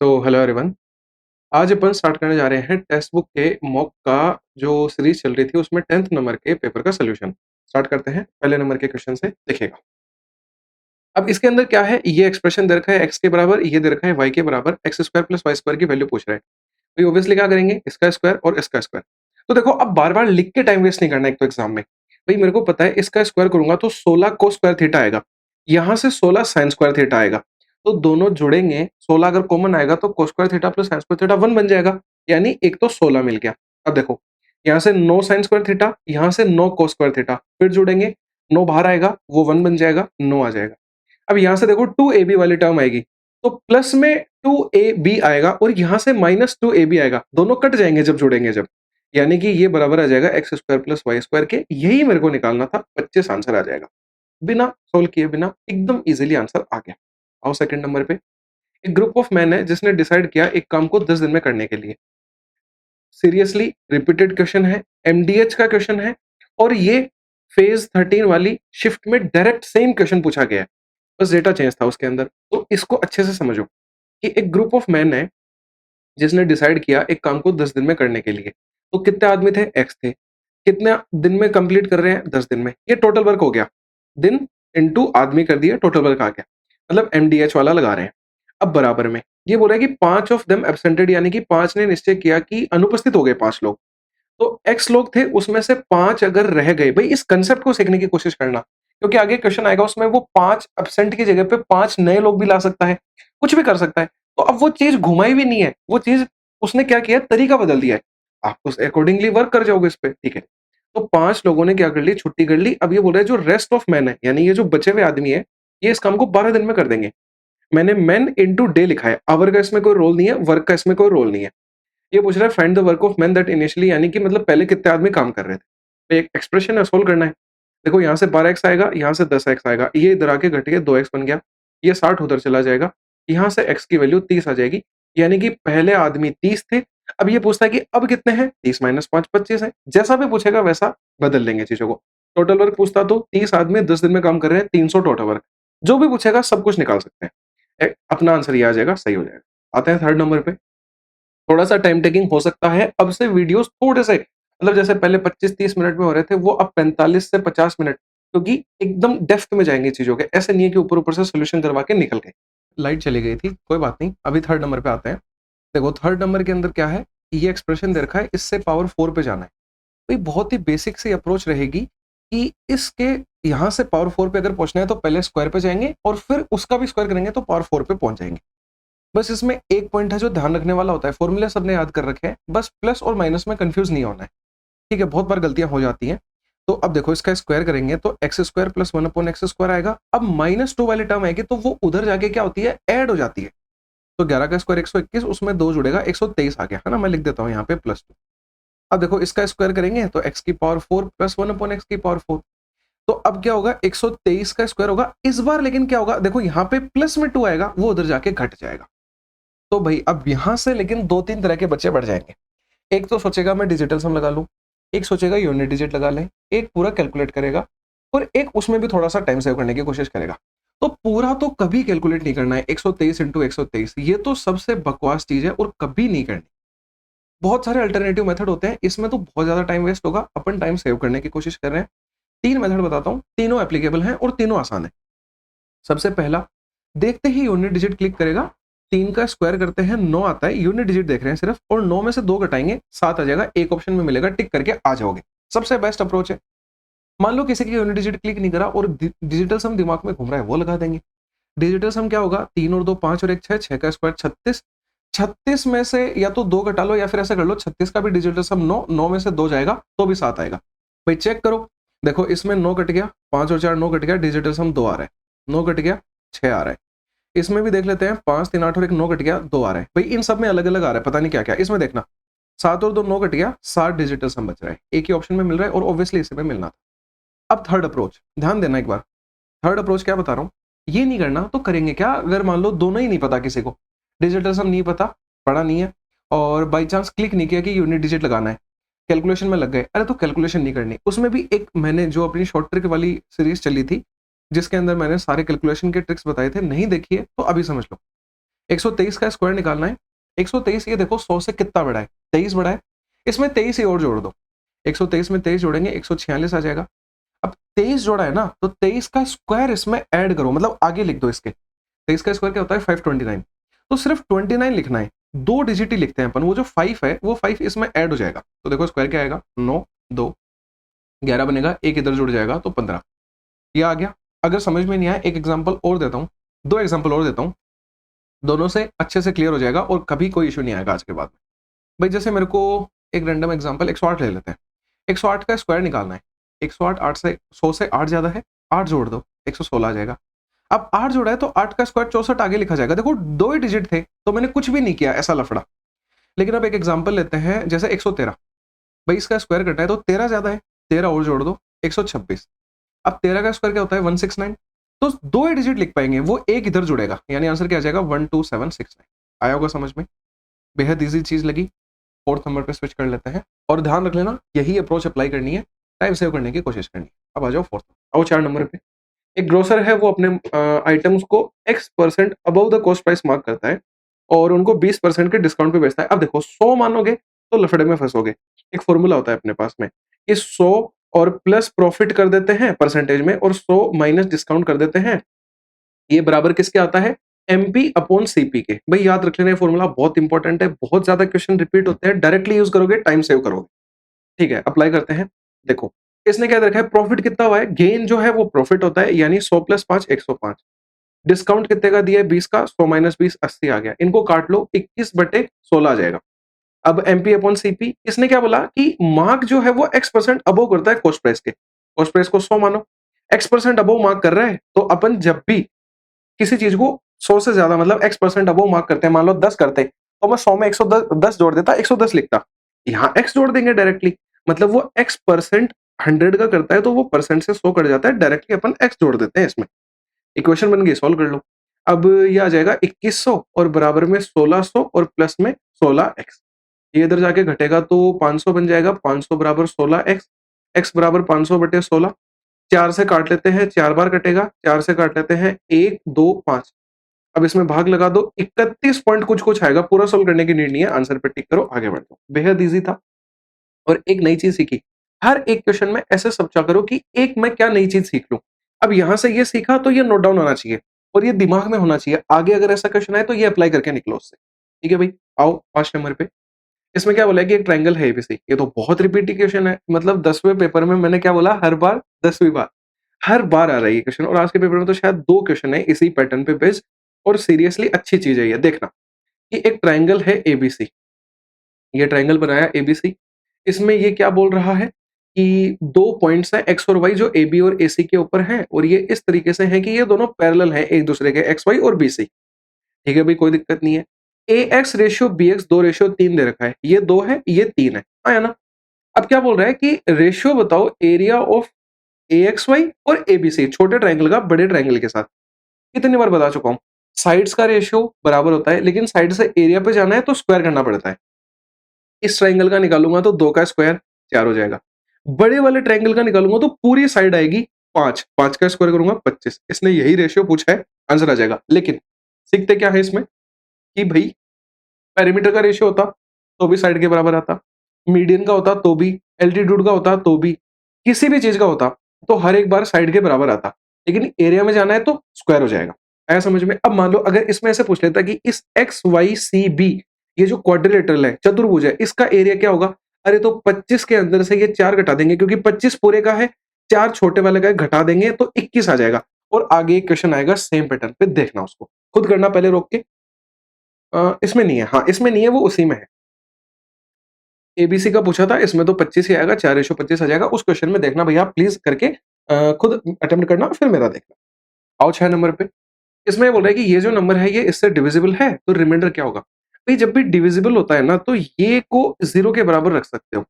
तो hello everyone. आज अपन start करने जा रहे हैं टेक्स्ट बुक के मॉक का जो सीरीज चल रही थी उसमें 10th नंबर के पेपर का सॉल्यूशन। स्टार्ट करते हैं पहले नंबर के क्वेश्चन से। देखिएगा, अब इसके अंदर क्या है, ये एक्सप्रेशन दे रखा है x के बराबर, ये दे रखा है y के बराबर, X square plus Y square की वैल्यू पूछ रहा है। तो ऑब्वियसली क्या करेंगे, इसका स्क्वायर और इसका स्क्वायर। तो देखो, अब बार बार लिख के टाइम वेस्ट नहीं करना। एक तो एग्जाम में भाई मेरे को पता है इसका स्क्वायर करूंगा तो 16 को स्क्वायर थीटा आएगा, यहाँ से 16 साइन स्क्वायर थीटा आएगा। तो दोनों जुड़ेंगे, 16 अगर कॉमन आएगा तो cos square theta plus sine square theta 1 बन जाएगा, यानी एक तो 16 मिल गया। अब देखो, यहाँ से 9 साइन स्क्वायर थीटा, यहाँ से 9 cos स्क्वायर थीटा, फिर जुड़ेंगे, 9 बाहर आएगा वो 1 बन जाएगा, 9 आ जाएगा। अब यहाँ से देखो 2ab वाली टर्म आएगी, तो प्लस में 2ab आएगा और यहाँ से माइनस 2ab आएगा, दोनों कट जाएंगे जब जुड़ेंगे जब, यानी कि ये बराबर आ जाएगा X square plus Y square के। यही मेरे को निकालना था, 25 आंसर आ जाएगा बिना सोल्व किए, बिना एकदम इजीली आंसर आ गया। आओ सेकंड नंबर पे। एक ग्रुप ऑफ मैन है जिसने डिसाइड किया एक काम को 10 दिन में करने के लिए। सीरियसली रिपीटेड क्वेश्चन है, एमडीएच का क्वेश्चन है, और ये फेज 13 वाली शिफ्ट में डायरेक्ट सेम क्वेश्चन पूछा गया है, बस डेटा चेंज था उसके अंदर। तो इसको अच्छे से समझो कि एक ग्रुप ऑफ मैन है जिसने डिसाइड किया एक काम को 10 दिन में करने के लिए। तो कितने आदमी थे, एक्स थे। कितने दिन में कंप्लीट कर रहे हैं, 10 दिन में। ये टोटल वर्क हो गया, दिन इनटू आदमी कर दिया, टोटल वर्क आ गया, मतलब एमडीएच वाला लगा रहे हैं। अब बराबर में ये बोला है कि 5 ऑफ देम एब्सेंटेड, यानी कि 5 ने निश्चय किया कि अनुपस्थित हो गए 5 लोग। तो एक्स लोग थे, उसमें से 5 अगर रह गए। भाई इस कंसेप्ट को सीखने की कोशिश करना, क्योंकि आगे क्वेश्चन आएगा उसमें वो 5 एब्सेंट की जगह पे 5 नए लोग भी ला सकता है, कुछ भी कर सकता है। तो अब वो चीज घुमाई भी नहीं है, वो चीज उसने क्या किया, तरीका बदल दिया है। आप उस अकॉर्डिंगली वर्क कर जाओगे इस पे, ठीक है। तो 5 लोगों ने क्या कर ली, छुट्टी कर ली। अब ये बोल रहा है जो रेस्ट ऑफ मैन है, यानी ये जो बचे हुए आदमी है, ये इस काम को 12 दिन में कर देंगे। मैंने मैन इनटू डे लिखा है, आवर का इसमें कोई रोल नहीं है, वर्क का इसमें कोई रोल नहीं है। ये पूछ रहा है find the work of man that initially, यानी कि मतलब पहले कितने आदमी काम कर रहे थे। तो एक एक्सप्रेशन है, सोल्व करना है। देखो यहाँ से 12x आएगा, यहाँ से 10x आएगा, ये इधर आके घट के 2x बन गया, ये 60 उधर चला जाएगा, यहाँ से x की वैल्यू 30 आ जाएगी, यानी कि पहले आदमी 30 थे। अब ये पूछता है कि अब कितने हैं, 30 माइनस 5 25 है। जैसा भी पूछेगा वैसा बदल लेंगे चीजों को। टोटल वर्क पूछता तो 30 आदमी 10 दिन में काम कर रहे हैं, 300 टोटल वर्क। जो भी पूछेगा सब कुछ निकाल सकते हैं। अपना आंसर ये आ जाएगा, सही हो जाएगा। आते हैं थर्ड नंबर पे। थोड़ा सा टाइम टेकिंग हो सकता है, अब से वीडियोस थोड़े से, मतलब जैसे पहले 25-30 मिनट में हो रहे थे वो अब 45 से 50 मिनट, क्योंकि एकदम डेप्थ में जाएंगे चीजों के। ऐसे नहीं है कि ऊपर ऊपर से सोल्यूशन करवा के निकल गए। लाइट चली गई थी, कोई बात नहीं। अभी थर्ड नंबर पे आते हैं। देखो थर्ड नंबर के अंदर क्या है, ये एक्सप्रेशन दे रखा है, इससे पावर 4 पे जाना है। भाई बहुत ही बेसिक सी अप्रोच रहेगी कि इसके यहाँ से पावर 4 पे अगर पहुंचना है तो पहले स्क्वायर पे जाएंगे और फिर उसका भी स्क्वायर करेंगे तो पावर 4 पे पहुंच जाएंगे। बस इसमें एक पॉइंट है जो ध्यान रखने वाला होता है, फॉर्मूले सबने याद कर रखे हैं, बस प्लस और माइनस में कंफ्यूज नहीं होना है, ठीक है। बहुत बार गलतियां हो जाती हैं। तो अब देखो इसका स्क्वायर करेंगे तो x square plus 1 upon x square आएगा। अब -2 वाली टर्म आएगी तो वो उधर जाके क्या होती है, ऐड हो जाती है। तो 11 का स्क्वायर 121, उसमें 2 जुड़ेगा, 123 आ गया, है ना। मैं लिख देता हूँ यहाँ पे +2। अब देखो इसका स्क्वायर करेंगे तो एक्स की पावर 4 प्लस 1 अपॉन एक्स की पावर 4। तो अब क्या होगा, 123 का स्क्वायर होगा इस बार। लेकिन क्या होगा, देखो यहाँ पे प्लस में 2 आएगा, वो उधर जाके घट जाएगा। तो भाई अब यहां से लेकिन 2-3 तरह के बच्चे बढ़ जाएंगे। एक तो सोचेगा मैं डिजिटल सम लगा लूं, एक सोचेगा यूनिट डिजिट लगा ले, एक पूरा कैलकुलेट करेगा, और एक उसमें भी थोड़ा सा टाइम सेव करने की कोशिश करेगा। तो पूरा तो कभी कैलकुलेट नहीं करना है, 123 इंटू 123, ये तो सबसे बकवास चीज है और कभी नहीं करनी। बहुत सारे अल्टरनेटिव मेथड होते हैं, इसमें तो बहुत ज्यादा टाइम वेस्ट होगा। अपन टाइम सेव करने की कोशिश कर रहे हैं। 3 मेथड बताता हूं, तीनों एप्लीकेबल हैं और तीनों आसान है। सबसे पहला, देखते ही यूनिट डिजिट क्लिक करेगा, 3 का स्क्वायर करते हैं 9 आता है, यूनिट डिजिट देख रहे हैं सिर्फ, और 9 में से 2 घटाएंगे 7 आ जाएगा, एक ऑप्शन में मिलेगा, टिक करके आ जाओगे। सबसे बेस्ट अप्रोच है। मान लो किसी की यूनिट डिजिट क्लिक नहीं करा और डिजिटल सम दिमाग में घूम रहा है, वो लगा देंगे। डिजिटल सम क्या होगा, 3 और 2 5 और 1 6, 6 का स्क्वायर 36, 36 में से या तो 2 घटा लो या फिर ऐसा कर लो, 36 का भी डिजिटल सम 9, 9 में से 2 जाएगा तो भी 7 आएगा। भाई चेक करो, देखो इसमें 9 कट गया, 5 और 4 9 कट गया, डिजिटल सम 2 आ रहा है, 9 कट गया 6 आ रहा है। इसमें भी देख लेते हैं, 5 3 8 और 1 9 कट गया, 2 आ रहा है। भाई इन सब में अलग अलग आ रहा है, पता नहीं क्या क्या। इसमें देखना 7 और 2 9 कट गया, 7 डिजिटल सम बच रहा है, एक ही ऑप्शन में मिल रहा है और ऑब्वियसली इसी में मिलना था। अब थर्ड अप्रोच ध्यान देना एक बार। थर्ड अप्रोच क्या बता रहा हूँ, ये नहीं करना तो करेंगे क्या, अगर मान लो दोनों ही नहीं पता, किसी को डिजिटल सम नहीं पता, पढ़ा नहीं है, और बाई चांस क्लिक नहीं किया कि यूनिट डिजिट लगाना है, कैलकुलेशन में लग गए, अरे तो कैलकुलेशन नहीं करनी। उसमें भी एक मैंने जो अपनी शॉर्ट ट्रिक वाली सीरीज चली थी जिसके अंदर मैंने सारे कैलकुलेशन के ट्रिक्स बताए थे, नहीं देखिए तो अभी समझ लो। 123 का स्क्वायर निकालना है। 123 ये देखो 100 से कितना बड़ा है, 23 बड़ा है, इसमें 23 ही और जोड़ दो। 123 में 23 जोड़ेंगे 146 आ जाएगा। अब 23 जोड़ा है ना, तो 23 का स्क्वायर इसमें ऐड करो, मतलब आगे लिख दो इसके। 23 का स्क्वायर क्या होता है 529, तो सिर्फ 29 लिखना है, 2 डिजिट ही लिखते हैं अपन, वो जो 5 है वो 5 इसमें ऐड हो जाएगा। तो देखो स्क्वायर क्या आएगा 9, 2, 11 बनेगा, एक इधर जुड़ जाएगा तो 15, ये आ गया। अगर समझ में नहीं आया एक एग्जाम्पल और देता हूँ, 2 एग्जाम्पल और देता हूँ, दोनों से अच्छे से क्लियर हो जाएगा और कभी कोई इशू नहीं आएगा आज के बाद में। भाई जैसे मेरे को एक रैंडम एग्जाम्पल 108 ले लेते हैं, 108 का स्क्वायर निकालना है। 108 8 से 100 से 8 ज्यादा है, 8 जोड़ दो 116 आ जाएगा। अब 8 जोड़ा है तो 8 का स्क्वायर 64 आगे लिखा जाएगा। देखो 2 ही डिजिट थे तो मैंने कुछ भी नहीं किया ऐसा लफड़ा। लेकिन अब एक एग्जाम्पल लेते हैं, जैसे 113, भाई इसका स्क्वायर कटा है तो 13 ज्यादा है, 13 और जोड़ दो 126। अब 13 का स्क्वायर क्या होता है 169, तो 2 ही डिजिट लिख पाएंगे, वो एक इधर जुड़ेगा, यानी आंसर क्या आ जाएगा 12769। आया होगा समझ में, बेहद ईजी चीज लगी। फोर्थ नंबर पे स्विच कर लेते हैं और ध्यान रख लेना यही अप्रोच अप्लाई करनी है, टाइम सेव करने की कोशिश करनी है। अब आ जाओ फोर्थ, आओ 4 नंबर पे। एक ग्रोसर है, वो अपने आइटम्स को x% above the cost price mark करता है और उनको 20% के डिस्काउंट पे बेचता है। अब देखो 100 मानोगे तो लफड़े में फंसोगे। एक फॉर्मूला होता है अपने पास में कि 100 और प्लस प्रॉफिट कर देते हैं परसेंटेज में और 100 माइनस डिस्काउंट कर देते हैं, ये बराबर किसके आता है एमपी अपॉन सीपी के। भाई याद रख लेना ये फॉर्मूला बहुत इंपॉर्टेंट है, बहुत ज्यादा क्वेश्चन रिपीट होते हैं, डायरेक्टली यूज करोगे टाइम सेव करोगे। ठीक है अप्लाई करते हैं। देखो इसने क्या दे रखा है, प्रॉफिट कितना हुआ है, गेन जो है वो प्रॉफिट होता है, यानी 100 प्लस 5 105। डिस्काउंट कितने का दिया है 20 का, 100 माइनस 20 80 आ गया, इनको काट लो 21/16 आ जाएगा। अब एमपी अपॉन सीपी, इसने क्या बोला कि मार्क जो है वो x% अबव करता है कॉस्ट प्राइस के। कॉस्ट प्राइस को 100 मानो, x% अबव मार्क कर रहा है, तो अपन जब भी किसी चीज को 100 से ज्यादा मतलब x% अबव मार्क करते हैं, मान लो 10 करते, तो मैं 100 में 110 जोड़ देता 110 लिखता, यहाँ x जोड़ देंगे डायरेक्टली, मतलब वो x% 100 का करता है तो वो परसेंट से 100 कट जाता है, डायरेक्टली अपन x जोड़ देते हैं इसमें। इक्वेशन बन गई, सॉल्व कर लो। अब ये आ जाएगा 2100 और बराबर में 1600 और प्लस में 16x, ये इधर जाके घटेगा तो 500 बन जाएगा, 500 बराबर 16x, x बराबर 500 बटे 16, 4 से काट लेते हैं, 4 बार कटेगा, 4 से काट लेते हैं 1 2 5। अब इसमें भाग लगा दो, 31 पॉइंट कुछ कुछ आएगा, पूरा सोल्व करने की नीड नहीं है, आंसर पे टिक करो आगे बढ़ दो। बेहद ईजी था और एक नई चीज सीखी। हर एक क्वेश्चन में ऐसे सोचा करो कि एक मैं क्या नई चीज सीख लूं। अब यहां से ये सीखा तो ये नोट डाउन होना चाहिए और ये दिमाग में होना चाहिए, आगे अगर ऐसा क्वेश्चन आए तो ये अप्लाई करके निकलो उससे। ठीक है भाई, आओ 5 नंबर पे। इसमें क्या बोला है कि एक ट्रायंगल है एबीसी, ये तो बहुत रिपीट क्वेश्चन है, मतलब 10वें पेपर में मैंने क्या बोला, हर बार 10वीं बार हर बार आ रहा है ये क्वेश्चन, और आज के पेपर में तो शायद 2 क्वेश्चन है इसी पैटर्न पे बेस्ड, और सीरियसली अच्छी चीज है ये। देखना कि एक ट्रायंगल है एबीसी, ये ट्रायंगल बनाया एबीसी, इसमें ये क्या बोल रहा है कि 2 पॉइंट्स हैं एक्स और वाई जो ए बी और ए सी के ऊपर हैं, और ये इस तरीके से हैं कि ये दोनों पैरेलल हैं एक दूसरे के, एक्स वाई और बी सी। ठीक है भाई, कोई दिक्कत नहीं है। ए एक्स रेशियो बी एक्स 2:3 दे रखा है, ये 2 है ये 3 है, आया ना। अब क्या बोल रहा है कि रेशियो बताओ area of A X Y और ए बी सी, छोटे ट्रायंगल का बड़े ट्रायंगल के साथ। कितनी बार बता चुका हूं, साइड्स का रेशियो बराबर होता है, लेकिन साइड से एरिया पे जाना है तो स्क्वायर करना पड़ता है। इस ट्रायंगल का निकालूंगा तो 2 का स्क्वायर 4 हो जाएगा, बड़े वाले ट्रायंगल का निकालूंगा तो पूरी साइड आएगी 5, 5 का स्क्वायर करूंगा 25। इसने यही रेशियो पूछा है, आंसर आ जाएगा। लेकिन सीखते क्या है इसमें कि भाई पेरीमीटर का रेशियो होता तो भी साइड के बराबर आता, मीडियन का होता तो भी, एल्टीट्यूड का होता तो भी, किसी भी चीज का होता तो हर एक बार साइड के बराबर आता, लेकिन एरिया में जाना है तो स्क्वायर हो जाएगा। आया समझ में। अब मान लो अगर इसमें ऐसे पूछ लेता कि इस एक्स वाई सी बी, ये जो क्वाड्रिलेटरल है चतुर्भुज है, इसका एरिया क्या होगा, अरे तो 25 के अंदर से ये 4 घटा देंगे, क्योंकि 25 पूरे का है, 4 छोटे वाले का है, घटा देंगे तो 21 आ जाएगा। और आगे एक क्वेश्चन आएगा सेम पैटर्न पे, देखना उसको खुद करना पहले रोक के। इसमें नहीं है, हाँ इसमें नहीं है, वो उसी में है। एबीसी का पूछा था, इसमें तो 25 ही आएगा, 4:25 आ जाएगा। उस क्वेश्चन में देखना भैया प्लीज करके, खुद अटेम्प्ट करना फिर मेरा देखना। आओ 6 नंबर पे। इसमें ये बोल रहा है कि ये जो नंबर है ये इससे डिविजिबल है, तो रिमाइंडर क्या होगा। भाई जब भी डिविजिबल होता है ना तो ये को 0 के बराबर रख सकते हो।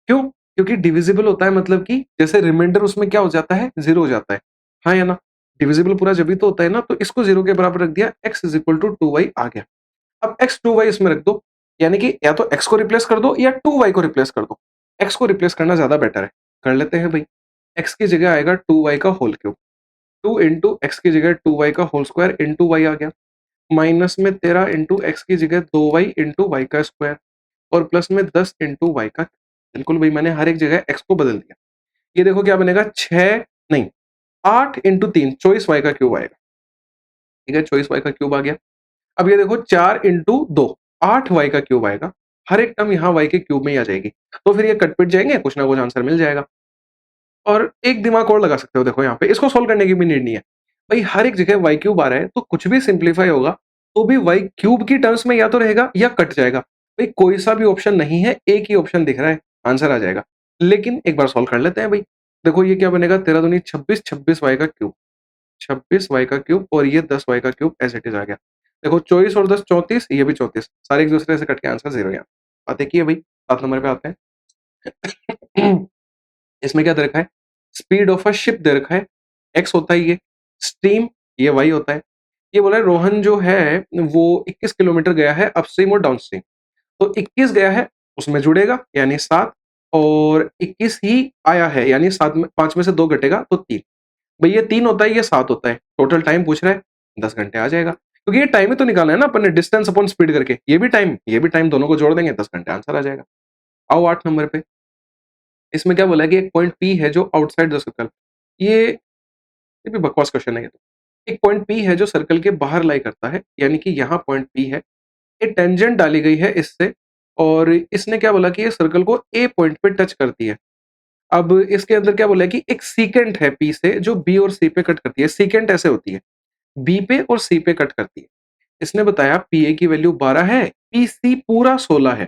क्यों? क्योंकि डिविजिबल होता है मतलब कि जैसे रिमाइंडर उसमें क्या हो जाता है, 0 हो जाता है, हाँ या ना। डिविजिबल पूरा जब भी तो होता है ना, तो इसको 0 के बराबर रख दिया, x is equal to 2y आ गया। अब x 2y इसमें रख दो, यानी कि या तो x को रिप्लेस कर दो या 2y को रिप्लेस कर दो। x को रिप्लेस करना ज्यादा बेटर है, कर लेते हैं भाई। x की जगह आएगा 2y का होल क्यूब, 2 इंटू एक्स की जगह 2y का होल स्क्वायर इंटू y आ गया। माइनस में 13 इंटू एक्स की जगह 2y इंटू वाई का स्क्वायर और प्लस में 10 इंटू वाई का। बिल्कुल भाई, मैंने हर एक जगह एक्स को बदल दिया। ये देखो क्या बनेगा, 6 नहीं 8 इंटू 3 24 वाई का क्यूब आएगा। ठीक है, 24 वाई का क्यूब आ गया। अब ये देखो 4 इंटू 2 8 वाई का क्यूब आएगा। हर एक टर्म यहाँ वाई के क्यूब में ही आ जाएगी, तो फिर ये कट पिट जाएंगे, कुछ ना कुछ आंसर मिल जाएगा। और एक दिमाग और लगा सकते हो, देखो यहाँ पे इसको सोल्व करने की भी नीड नहीं है भाई। हर एक जगह वाई क्यूब आ रहा है तो कुछ भी सिंप्लीफाई होगा तो भी वाई क्यूब की टर्म्स में या तो रहेगा या कट जाएगा भाई। कोई सा भी ऑप्शन नहीं है, एक ही ऑप्शन दिख रहा है, आंसर आ जाएगा। लेकिन एक बार सोल्व कर लेते हैं भाई। देखो ये क्या बनेगा, 13 दूनी 26, 26 वाई का क्यूब, 26 वाई का क्यूब और ये 10 वाई का क्यूब एज इट इज आ गया। देखो 24 और 10 34, ये भी 34, सारे एक दूसरे से कट के आंसर 0 यहाँ। बात एक ही है भाई। 7 नंबर पे आते हैं। इसमें क्या दे रखा है, स्पीड ऑफ अ शिप दे रखा है, एक्स होता है ये, स्ट्रीम ये वाई होता है। ये बोला है रोहन जो है वो 21 किलोमीटर गया है अपस्ट्रीम और डाउनस्ट्रीम। तो 21 गया है उसमें जुड़ेगा यानी 7, और 21 ही आया है यानी 7 में 5 में से 2 घटेगा तो 3। भाई ये 3 होता है, ये 7 होता है, टोटल टाइम पूछ रहा है, 10 घंटे आ जाएगा क्योंकि ये टाइम ही तो निकालना है ना अपन ने, डिस्टेंस अपॉन स्पीड करके। ये भी टाइम, ये भी टाइम, दोनों को जोड़ देंगे 10 घंटे, आंसर आ जाएगा। आओ 8 नंबर पे। इसमें क्या बोला है कि एक पॉइंट पी है जो आउटसाइड द सर्कल। ये भी बकवास क्वेश्चन है ये तो। एक पॉइंट पी है जो सर्कल के बाहर लाई करता है, यानी कि यहाँ पॉइंट पी है, एक टेंजेंट डाली गई है इससे, और इसने क्या बोला कि ये सर्कल को ए पॉइंट पे टच करती है। अब इसके अंदर क्या बोला है कि एक सीकेंट है पी से जो बी और सी पे कट करती है। सीकेंट ऐसे होती है, बी पे और सी पे कट करती है। इसने बताया पी ए की वैल्यू 12 है, पी सी पूरा 16 है।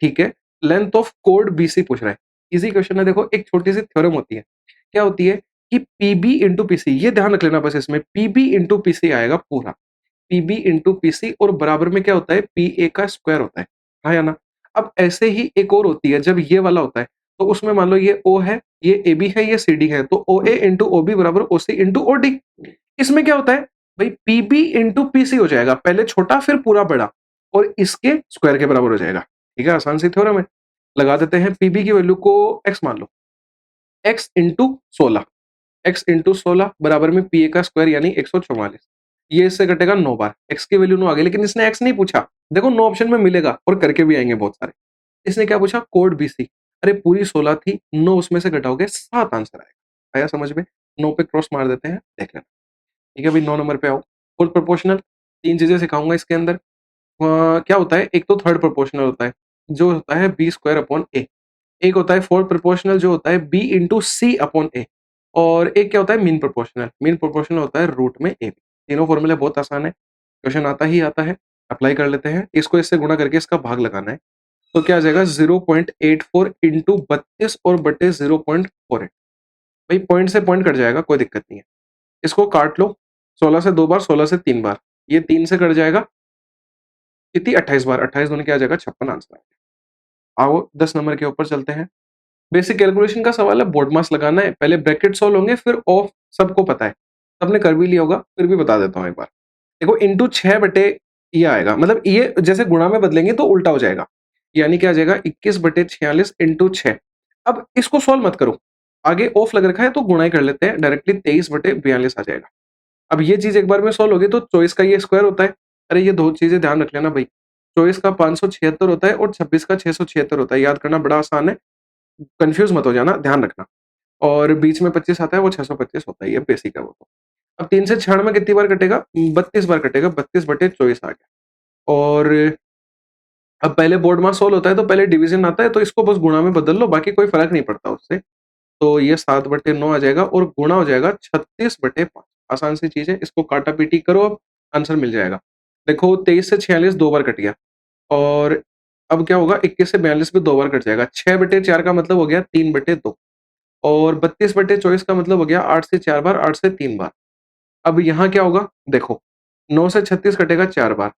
ठीक है, लेंथ ऑफ कोड बीसी पूछ रहा है। इजी क्वेश्चन है। देखो एक छोटी सी थ्योरम होती है, क्या होती है कि पीबी इंटू पीसी, ये ध्यान रख लेना बस, इसमें पीबी इंटू पीसी आएगा पूरा, पीबी इंटू पीसी, और बराबर में क्या होता है, पी ए का स्क्वायर होता है। हाँ या ना। अब ऐसे ही एक और होती है, जब ये वाला होता है तो उसमें मान लो ये ओ है, ये ए बी है, ये सी डी है, तो ओ ए इंटू ओ बी बराबर ओ सी इंटू ओ डी। इसमें क्या होता है भाई, पीबी इंटू पीसी हो जाएगा, पहले छोटा फिर पूरा बड़ा, और इसके स्क्वायर के बराबर हो जाएगा। ठीक है, आसान सी थ्योरम है। लगा देते हैं, पीबी की वैल्यू को एक्स मान लो, एक्स इंटू 16, एक्स इंटू 16 बराबर में पी ए का स्क्वायर यानी 144। ये इससे कटेगा 9 बार, एक्स की वैल्यू 9 आ गई, लेकिन इसने एक्स नहीं पूछा। देखो 9 ऑप्शन में मिलेगा और करके भी आएंगे बहुत सारे। इसने क्या पूछा, कोड बीसी। अरे पूरी 16 थी, 9 उसमें से घटाओगे 7 आंसर आएगा। आया समझ में। 9 पे क्रॉस मार देते हैं, देख लेना। ठीक है भाई, 9 नंबर पे आओ। फुल प्रोपोर्शनल, 3 चीजें सिखाऊंगा इसके अंदर। क्या होता है, एक तो थर्ड प्रोपोर्शनल होता है जो होता है बी स्क्वायर अपॉन ए, एक होता है फोर्थ प्रोपोर्शनल जो होता है बी इंटू सी अपॉन ए, और एक क्या होता है मीन प्रोपोर्शनल। मीन प्रोपोर्शनल होता है रूट में ए। तीनों फॉर्मूले बहुत आसान है, क्वेश्चन आता ही आता है। अप्लाई कर लेते हैं, इसको इससे गुणा करके इसका भाग लगाना है। तो क्या आ जाएगा, 0.84 इंटू 32 और बटे 0.48। भाई पॉइंट से पॉइंट कट जाएगा, कोई दिक्कत नहीं है। इसको काट लो, 16 से 2 बार, 16 से 3 बार, ये 3 से कट जाएगा, कितनी 28 बार, 28 दूनी क्या आ जाएगा 56 आंसर। आओ 10 नंबर के ऊपर चलते हैं। बेसिक कैलकुलेशन का सवाल है, बोर्ड मास लगाना है, पहले ब्रैकेट सॉल्व होंगे फिर ऑफ, सबको पता है, सबने कर भी लिया होगा, फिर भी बता देता हूँ एक बार। देखो इंटू 6 बटे ये आएगा, मतलब ये जैसे गुणा में बदलेंगे तो उल्टा हो जाएगा, यानी क्या आ जाएगा 21 बटे 46 इंटू 6। अब इसको सॉल्व मत करो, आगे ऑफ लग रखा है तो गुणा ही कर लेते हैं, डायरेक्टली 23 बटे 42 आ जाएगा। अब ये चीज एक बार में सॉल्व होगी तो 24 का ये स्क्वायर होता है। अरे ये दो चीजें ध्यान रख लेना भाई, 24 का 576 होता है और 26 का 676 होता है, याद करना बड़ा आसान है, कंफ्यूज मत हो जाना, ध्यान रखना। और बीच में 25 आता है, वो 625 होता है, ये बेसिक है वो तो। अब 3 से 96 कितनी बार कटेगा, 32 बार कटेगा, 32 बटे 24 आ गया। और अब पहले बोर्ड मास सोल्व होता है तो पहले डिवीजन आता है, तो इसको बस गुणा में बदल लो, बाकी कोई फर्क नहीं पड़ता उससे। तो ये 7 बटे 9 आ जाएगा और गुणा हो जाएगा 36 बटे 5। आसान सी चीज है, इसको काटा पीटी करो, अब आंसर मिल जाएगा। देखो 23 से 46 2 बार कट गया, और अब क्या होगा, 21 से 42 भी 2 बार कट जाएगा। 6 बटे 4 का मतलब हो गया 3 बटे 2, और 32 बटे 24 का मतलब हो गया 8 से 4 बार, 8 से 3 बार। अब यहाँ क्या होगा, देखो 9 से 36 कटेगा 4 बार,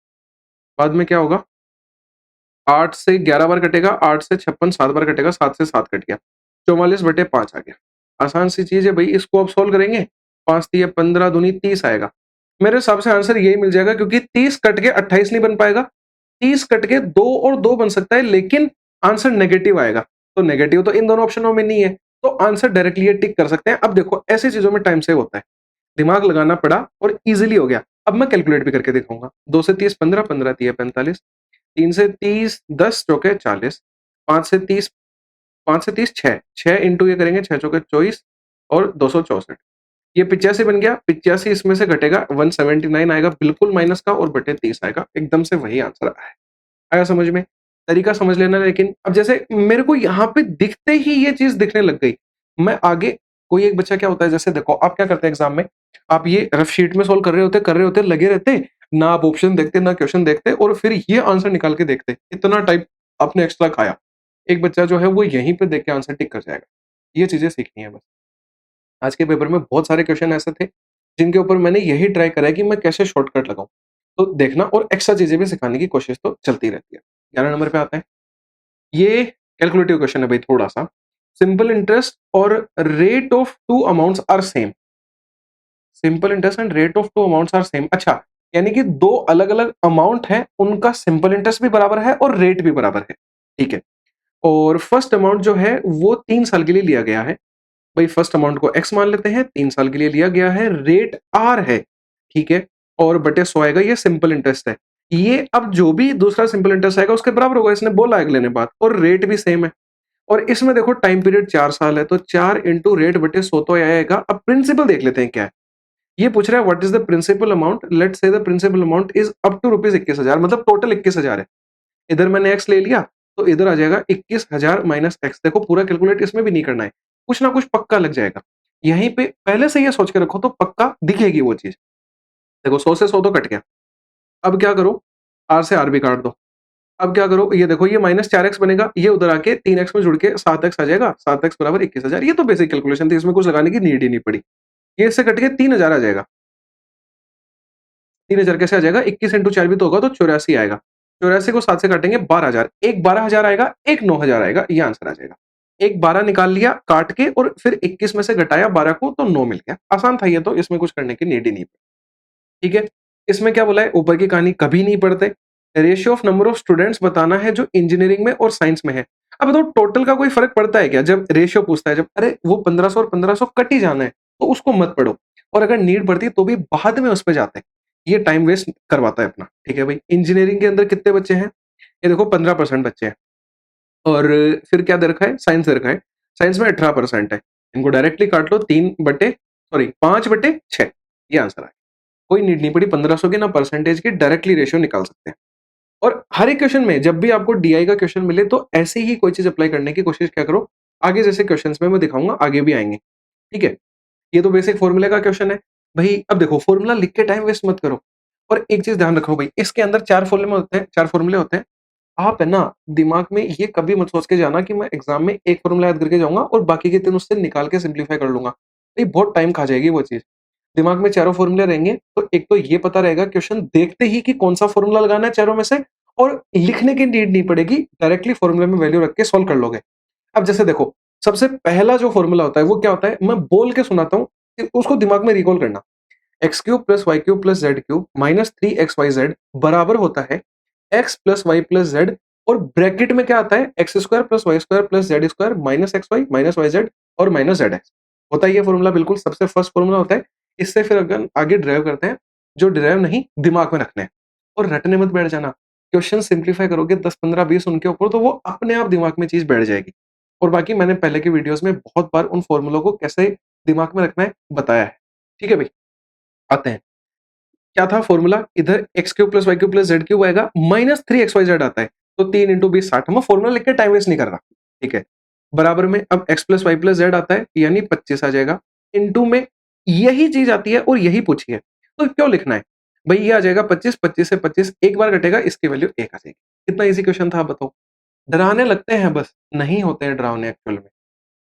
बाद में क्या होगा, 8 से 11 बार कटेगा, 8 से 56 7 बार कटेगा, 7 से 7 कट गया, 44 बटे 5 आ गया। आसान सी चीज है भाई, इसको अब सोल्व करेंगे, 5 तिया 15 दूनी 30 आएगा। मेरे हिसाब से आंसर यही मिल जाएगा, क्योंकि 30 कट के 28 नहीं बन पाएगा, 30 कट के 2 और 2 बन सकता है, लेकिन आंसर नेगेटिव आएगा। तो नेगेटिव तो इन दोनों ऑप्शनों में नहीं है, तो आंसर डायरेक्टली ये टिक कर सकते हैं। अब देखो ऐसी चीजों में टाइम सेव होता है, दिमाग लगाना पड़ा और इजीली हो गया। अब मैं कैलकुलेट भी करके दिखाऊँगा। 2 से 30 15, 15 तिया 45, 3 से 30 10 चौके 40, 5 से 30 5 से 30 6, 6 इंटू ये करेंगे 6 चौके 24 और 264। ये 85 बन गया, 85 इसमें से घटेगा 179 आएगा बिल्कुल माइनस का और बटे 30 आएगा। एकदम से वही आंसर आया। आया समझ में? तरीका समझ लेना लेकिन अब जैसे मेरे को यहाँ पे दिखते ही ये चीज़ दिखने लग गई। मैं आगे कोई एक बच्चा क्या होता है जैसे देखो आप क्या करते हैं एग्ज़ाम में, आप ये रफ शीट में सॉल्व कर रहे होते, लगे रहते, ना आप ऑप्शन देखते, ना क्वेश्चन देखते और फिर ये आंसर निकाल के देखते। इतना टाइम आपने एक्स्ट्रा खाया। एक बच्चा जो है वो यहीं पे देख के आंसर टिक कर जाएगा। ये चीज़ें सीखनी है बस। आज के पेपर में बहुत सारे क्वेश्चन ऐसे थे, जिनके ऊपर मैंने यही ट्राई करा है कि मैं कैसे शॉर्टकट लगाऊँ। तो देखना और एक्स्ट्रा चीज़ें भी सिखाने की कोशिश तो चलती रहती है। 11 नंबर पे आते हैं। ये कैलकुलेटिव क्वेश्चन है भाई थोड़ा-सा। सिंपल इंटरेस्ट और rate of 2 amounts are same. Simple interest and rate of 2 amounts are same. अच्छा, यानी कि 2 अलग-अलग अमाउंट हैं, उनका सिंपल इंटरेस्ट भी बराबर है और रेट भी बराबर है। ठीक है। और फर्स्ट अमाउंट जो है वो 3 साल के लिए लिया गया है। भाई फर्स्ट अमाउंट को x मान लेते हैं, 3 साल के लिए लिया गया है, रेट r है, ठीक है? और बटे 100 आएगा, ये सिंपल इंटरेस्ट है। ये अब जो भी दूसरा सिंपल इंटरेस्ट आएगा उसके बराबर होगा, इसने बोला है अगले ने बात और रेट भी सेम है। और इसमें देखो टाइम पीरियड 4 साल है, तो 4 इंटू रेट बटे 100 तो आएगा। अब प्रिंसिपल देख लेते हैं क्या है। ये पूछ रहा है what is the principal amount, let's say the principal amount is up to rupees 21,000, मतलब टोटल 21,000 है। इधर मैंने x ले लिया, तो इधर आ जाएगा 21,000 माइनस x। देखो पूरा कैलकुलेट इसमें भी नहीं करना है, कुछ ना कुछ पक्का लग जाएगा। यहीं पे पहले से ये सोच के रखो तो पक्का दिखेगी वो चीज़। देखो 100 से 100 तो कट गया। अब क्या करो, r से r भी काट दो। अब क्या करो, ये देखो ये माइनस 4x बनेगा, ये उधर आके 3x में जुड़ के 7x आ जाएगा, 7x बराबर 21,000। ये तो बेसिक कैलकुलेशन थी, इसमें कुछ लगाने की नीड ही नहीं पड़ी। ये इससे कट के 3,000 आ जाएगा। 3,000 कैसे आ जाएगा? 21 इंटू 4 भी तो होगा, तो 84 आएगा। 84 को 7 से काटेंगे 12,000। एक 12,000 आएगा, एक 9,000 आएगा, ये आंसर आ जाएगा। एक 12 निकाल लिया काट के और फिर 21 में से घटाया 12 को तो 9 मिल गया। आसान था ये तो, इसमें कुछ करने की नीड ही नहीं पड़ी। ठीक है? इसमें क्या बोला है, ऊपर की कहानी कभी नहीं पढ़ते। Ratio of number of students बताना है जो इंजीनियरिंग में और साइंस में है। अब बताओ टोटल का कोई फ़र्क पड़ता है क्या? जब रेशियो पूछता है, जब अरे वो 1500 और 1500 कट ही जाना है, तो उसको मत पढ़ो। और अगर नीड पड़ती है तो भी बाद में उस पे जाते हैं। ये टाइम वेस्ट करवाता है अपना। ठीक है भाई? इंजीनियरिंग के अंदर कितने बच्चे हैं? ये देखो 15% बच्चे हैं। और फिर क्या दे रखा है? साइंस दे रखा है। साइंस में 18% है। इनको डायरेक्टली काट लो 5/6, ये आंसर आया। कोई नीड नहीं पड़ी 1500 की ना परसेंटेज की, डायरेक्टली रेशियो निकाल सकते हैं। और हर एक क्वेश्चन में जब भी आपको डीआई का क्वेश्चन मिले तो ऐसे ही कोई चीज़ अप्लाई करने की कोशिश क्या करो। आगे जैसे क्वेश्चन्स में मैं दिखाऊँगा, आगे भी आएँगे। ठीक है? ये तो बेसिक फ़ॉर्मूले का क्वेश्चन है। भई अब देखो फ़ॉर्मूला लिख के टाइम वेस्ट मत करो। और एक चीज़ ध्यान रखो भई, इसके अंदर 4 फ़ॉर्मूले होते हैं। आप है ना, दिमाग में ये कभी मत सोच के जाना कि मैं एग्ज़ाम में एक फ़ॉर्मूला याद करके जाऊँगा और बाकी के 3 उससे निकाल के सिम्प्लीफाई कर लूँगा। भई बहुत टाइम खा जाएगी वो चीज़। दिमाग में चारों फ़ॉर्मूले रहेंगे, तो एक तो ये पता रहेगा क्वेश्चन देखते ही कि कौन-सा फ़ॉर्मूला लगाना है चारों में से, और लिखने की नीड नहीं पड़ेगी, डायरेक्टली फ़ॉर्मूले में वैल्यू रख के सॉल्व कर लोगे। अब जैसे देखो, सबसे पहला जो फ़ॉर्मूला होता है वो क्या होता है? मैं बोल के सुनाता हूँ, कि उसको दिमाग में रिकॉल करना। X cube plus Y cube plus Z cube minus 3xyz बराबर होता है X plus Y plus Z, और ब्रैकेट में क्या आता है? X square plus Y square plus Z square minus X Y minus Y Z और माइनस जेड एक्स। होता है ये फॉर्मूला, बिल्कुल सबसे फर्स्ट फॉर्मूला होता है। इससे फिर अगर आगे ड्राइव करते हैं, जो ड्राइव नहीं दिमाग में रखने हैं, और रटने मत बैठ जाना। क्वेश्चन सिंप्लीफाई करोगे 10 15 20 उनके ऊपर, तो वो अपने आप दिमाग में चीज बैठ जाएगी। और बाकी मैंने पहले की वीडियोस में बहुत बार उन फॉर्मूलों को कैसे दिमाग में रखना है बताया है। ठीक है भाई, आते हैं। क्या था फॉर्मूला? इधर X cube plus Y cube plus Z cube आएगा, माइनस 3xyz आता है, तो 3 इंटू 20 60। मैं फॉर्मूला लिख के टाइम वेस्ट नहीं कर रहा। ठीक है? बराबर में अब X plus Y plus Z आता है, यानी 25 आ जाएगा। इंटू में यही चीज आती है और यही पूछी है, तो क्यों लिखना है? भाई ये आ जाएगा 25, 25 से 25 एक बार घटेगा, इसकी वैल्यू 1 आ जाएगी। कितना ईजी क्वेश्चन था, आप बताओ। डराने लगते हैं बस, नहीं होते हैं डरावने एक्चुअल में।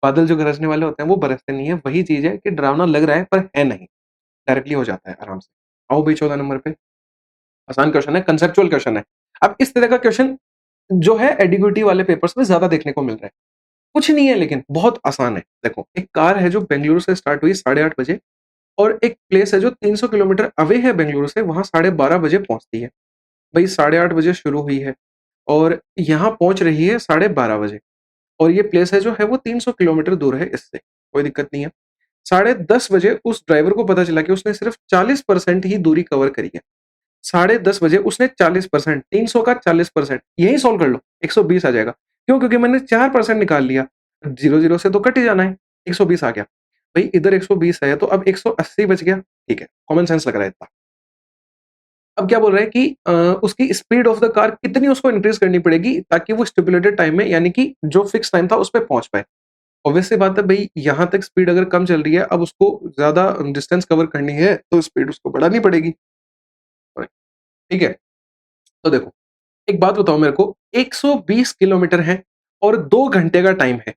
बादल जो गरजने वाले होते हैं वो बरसते नहीं है, वही चीज है कि डरावना लग रहा है पर है नहीं, डायरेक्टली हो जाता है आराम से। आओ भाई 14 नंबर पे। आसान क्वेश्चन है, कंसेप्चुअल क्वेश्चन है। अब इस तरह का क्वेश्चन जो है एडिक्विटी वाले पेपर्स में ज्यादा देखने को मिल रहा है। कुछ नहीं है लेकिन बहुत आसान है। देखो एक कार है जो बेंगलुरु से स्टार्ट हुई 8:30 बजे, और एक प्लेस है जो 300 किलोमीटर अवे है बेंगलुरु से, वहां 12:30 बजे पहुंचती है। भाई 8:30 बजे शुरू हुई है और यहाँ पहुंच रही है 12:30 बजे, और ये प्लेस है जो है वो 300 किलोमीटर दूर है इससे, कोई दिक्कत नहीं है। 10:30 बजे उस ड्राइवर को पता चला कि उसने सिर्फ 40% ही दूरी कवर करी है। 10:30 बजे उसने 40%, 300 का 40%, यही सॉल्व कर लो, 120 आ जाएगा। क्यों? क्योंकि मैंने 4% निकाल लिया, 0-0 से तो कट ही जाना है, 120 आ गया। भई इधर 120 है तो अब 180 बच गया, ठीक है, कॉमन सेंस लग रहा है इतना। अब क्या बोल रहा है कि उसकी स्पीड ऑफ द कार कितनी उसको इंक्रीज़ करनी पड़ेगी ताकि वो स्टिपुलेटेड टाइम में यानी कि जो फिक्स टाइम था उस पे पहुँच पाए। ऑब्वियस सी बात है भई यहाँ तक स्पीड अगर कम चल रही है, अब उसको ज़्यादा डिस्टेंस कवर करनी है तो स्पीड उसको बढ़ानी पड़ेगी। ठीक है? तो देखो, एक बात बताओ मेरे को, 120 किलोमीटर है और 2 घंटे का टाइम है।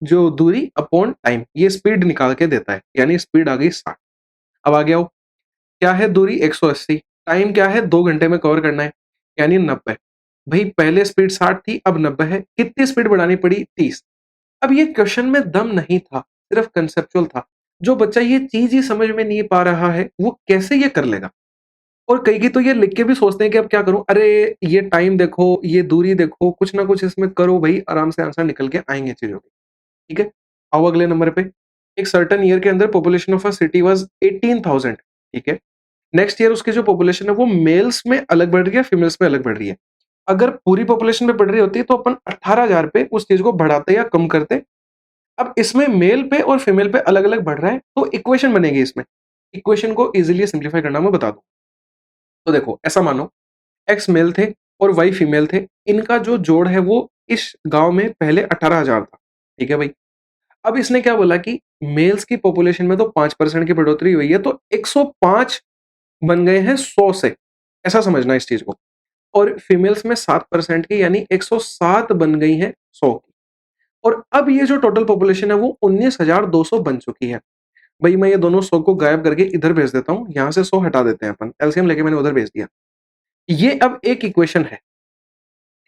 जो दूरी अपॉन टाइम ये स्पीड निकाल के देता है, यानी स्पीड आ गई 60। अब आगे आओ, क्या है दूरी 180, टाइम क्या है 2 घंटे में कवर करना है, यानी 90। भई पहले स्पीड 60 थी, अब 90 है, कितनी स्पीड बढ़ानी पड़ी? 30। अब ये क्वेश्चन में दम नहीं था, सिर्फ कंसेप्चुअल था। जो बच्चा ये चीज़ ही समझ में नहीं पा रहा है, वो कैसे ये कर लेगा? और कई तो ये लिख के भी सोचते हैं कि अब क्या करूँ? अरे! ये टाइम देखो, ये दूरी देखो, कुछ ना कुछ इसमें करो भई, आराम से आंसर निकल के आएँगे चीज़ों के, ठीक है? आओ अगले नंबर पे, एक सर्टेन ईयर के अंदर population of a city was 18,000, ठीक है? नेक्स्ट ईयर उसकी जो पॉपुलेशन है वो मेल्स में अलग बढ़ रही है, फीमेल्स में अलग बढ़ रही है। अगर पूरी पॉपुलेशन में बढ़ रही होती तो अपन 18,000 पे उस चीज़ को बढ़ाते या कम करते। अब इसमें मेल पे और फीमेल पे अलग-अलग बढ़ रहा है, तो इक्वेशन बनेगी इसमें। इक्वेशन को ईज़िली सिम्प्लीफाई करना मैं बता दूँ। तो देखो, ऐसा मानो एक्स मेल थे और वाई फीमेल थे। इनका जो जोड़ है वो इस गाँव में पहले 18,000 था। ठीक है भाई? अब इसने क्या बोला कि मेल्स की पॉपुलेशन में तो 5% की बढ़ोतरी हुई है, तो 105 बन गए हैं 100 से। ऐसा समझना इस चीज़ को। और फीमेल्स में 7% की यानी 107 बन गई हैं 100 की। और अब ये जो टोटल पॉपुलेशन है वो 19,200 बन चुकी है। भई मैं ये दोनों 100 को गायब करके इधर भेज देता हूँ, यहाँ से 100 हटा देते हैं अपन। एलसीएम लेके मैंने उधर भेज दिया। ये अब एक इक्वेशन है,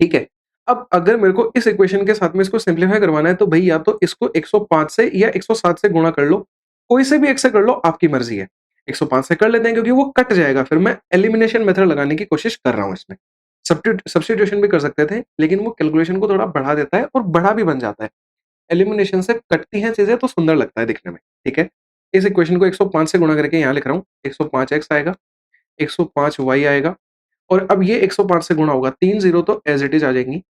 ठीक है? अब अगर मेरे को इस इक्वेशन के साथ में इसको सिम्प्लीफाई करवाना है तो भई या तो इसको 105 से या 107 से गुणा कर लो। कोई से भी एक से कर लो, आपकी मर्ज़ी है। 105 से कर लेते हैं क्योंकि वो कट जाएगा, फिर मैं एलिमिनेशन मेथड लगाने की कोशिश कर रहा हूँ इसमें। सब्स्टिट्यूशन भी कर सकते थे, लेकिन वो कैलकुलेशन को थोड़ा बढ़ा देता है और बड़ा भी बन जाता है। एलिमिनेशन से कटती हैं चीज़ें तो सुंदर लगता है दिखने में, ठीक है? इस इक्वेशन को 105 से गुणा करके यहाँ लिख रहा हूँ, 105 एक्स आएगा, 105 वाई आएगा और अब ये 105 से गुणा होगा, 3 ज़ीरो तो एज़ इट इज़ आ जाएँगी।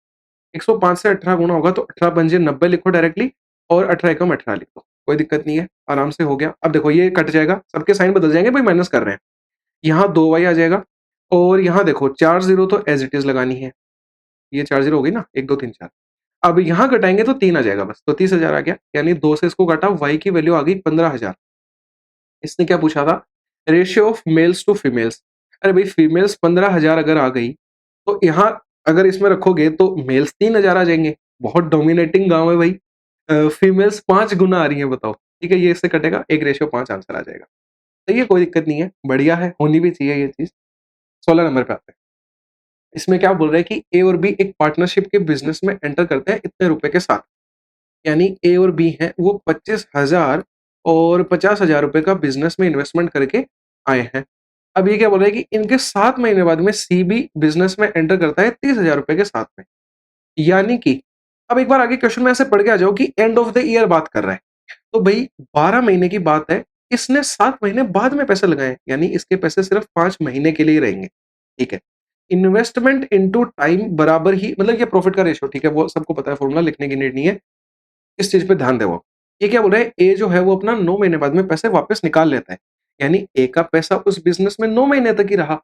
105 से 18 गुणा होगा तो 18 पंजे 90 लिखो डायरेक्टली और 18 एकम 18 लिख दो। कोई दिक्कत नहीं है, आराम से हो गया। अब देखो ये कट जाएगा, सबके साइन बदल जाएँगे भाई माइनस कर रहे हैं। यहाँ 2 वाई आ जाएगा और यहाँ देखो 4 ज़ीरो तो एज़ इट इज़ लगानी है। ये 4 ज़ीरो हो गई ना? 1, 2, 3, 4। अब यहाँ घटाएँगे तो 3 आ जाएगा बस, तो 30,000 आ गया, यानी 2 से इसको काटा, वाई की वैल्यू आ गई 15,000। इसने क्या पूछा था? Ratio of males to females. अरे भई फीमेल्स 15,000 अगर आ गई, तो यहाँ अगर इसमें रखोगे तो मेल्स 3,000 आ जाएँगे। बहुत डोमिनेटिंग गाँव है भाई। फीमेल्स 5 गुना आ रही हैं बताओ। ठीक है, ये इससे कटेगा, 1 रेशियो 5 आंसर आ जाएगा। सही है, कोई दिक्कत नहीं है, बढ़िया है, होनी भी चाहिए ये चीज़। 16 नंबर पे आते हैं। इसमें क्या बोल रहे हैं कि ए और बी एक पार्टनरशिप के बिज़नेस में एंटर करते हैं इतने रुपए के साथ। यानी ए और बी हैं वो 25,000 और 50,000 रुपए का बिज़नेस में इन्वेस्टमेंट करके आए हैं। अब ये क्या बोल रहा है कि इनके 7 महीने बाद में सी भी बिज़नेस में एंटर करता है 30,000 रुपए के साथ में। यानी कि अब एक बार आगे क्वेश्चन में ऐसे पढ़ के आ जाओ कि एंड ऑफ द ईयर बात कर रहा है। तो भई 12 महीने की बात है, इसने 7 महीने बाद में पैसे लगाए हैं, यानी इसके पैसे सिर्फ 5 महीने के लिए ही रहेंगे। ठीक है। इन्वेस्टमेंट इंटू टाइम बराबर ही मतलब ये प्रॉफिट का रेशियो, ठीक है, वो सबको पता है, फॉर्मूला लिखने की नीड नहीं है। इस चीज़ पे ध्यान दें वो। ये क्या बोल रहा है, ए जो है वो अपना 9 महीने बाद में पैसे वापस निकाल लेता है। यानी ए का पैसा उस बिज़नेस में 9 महीने तक ही रहा।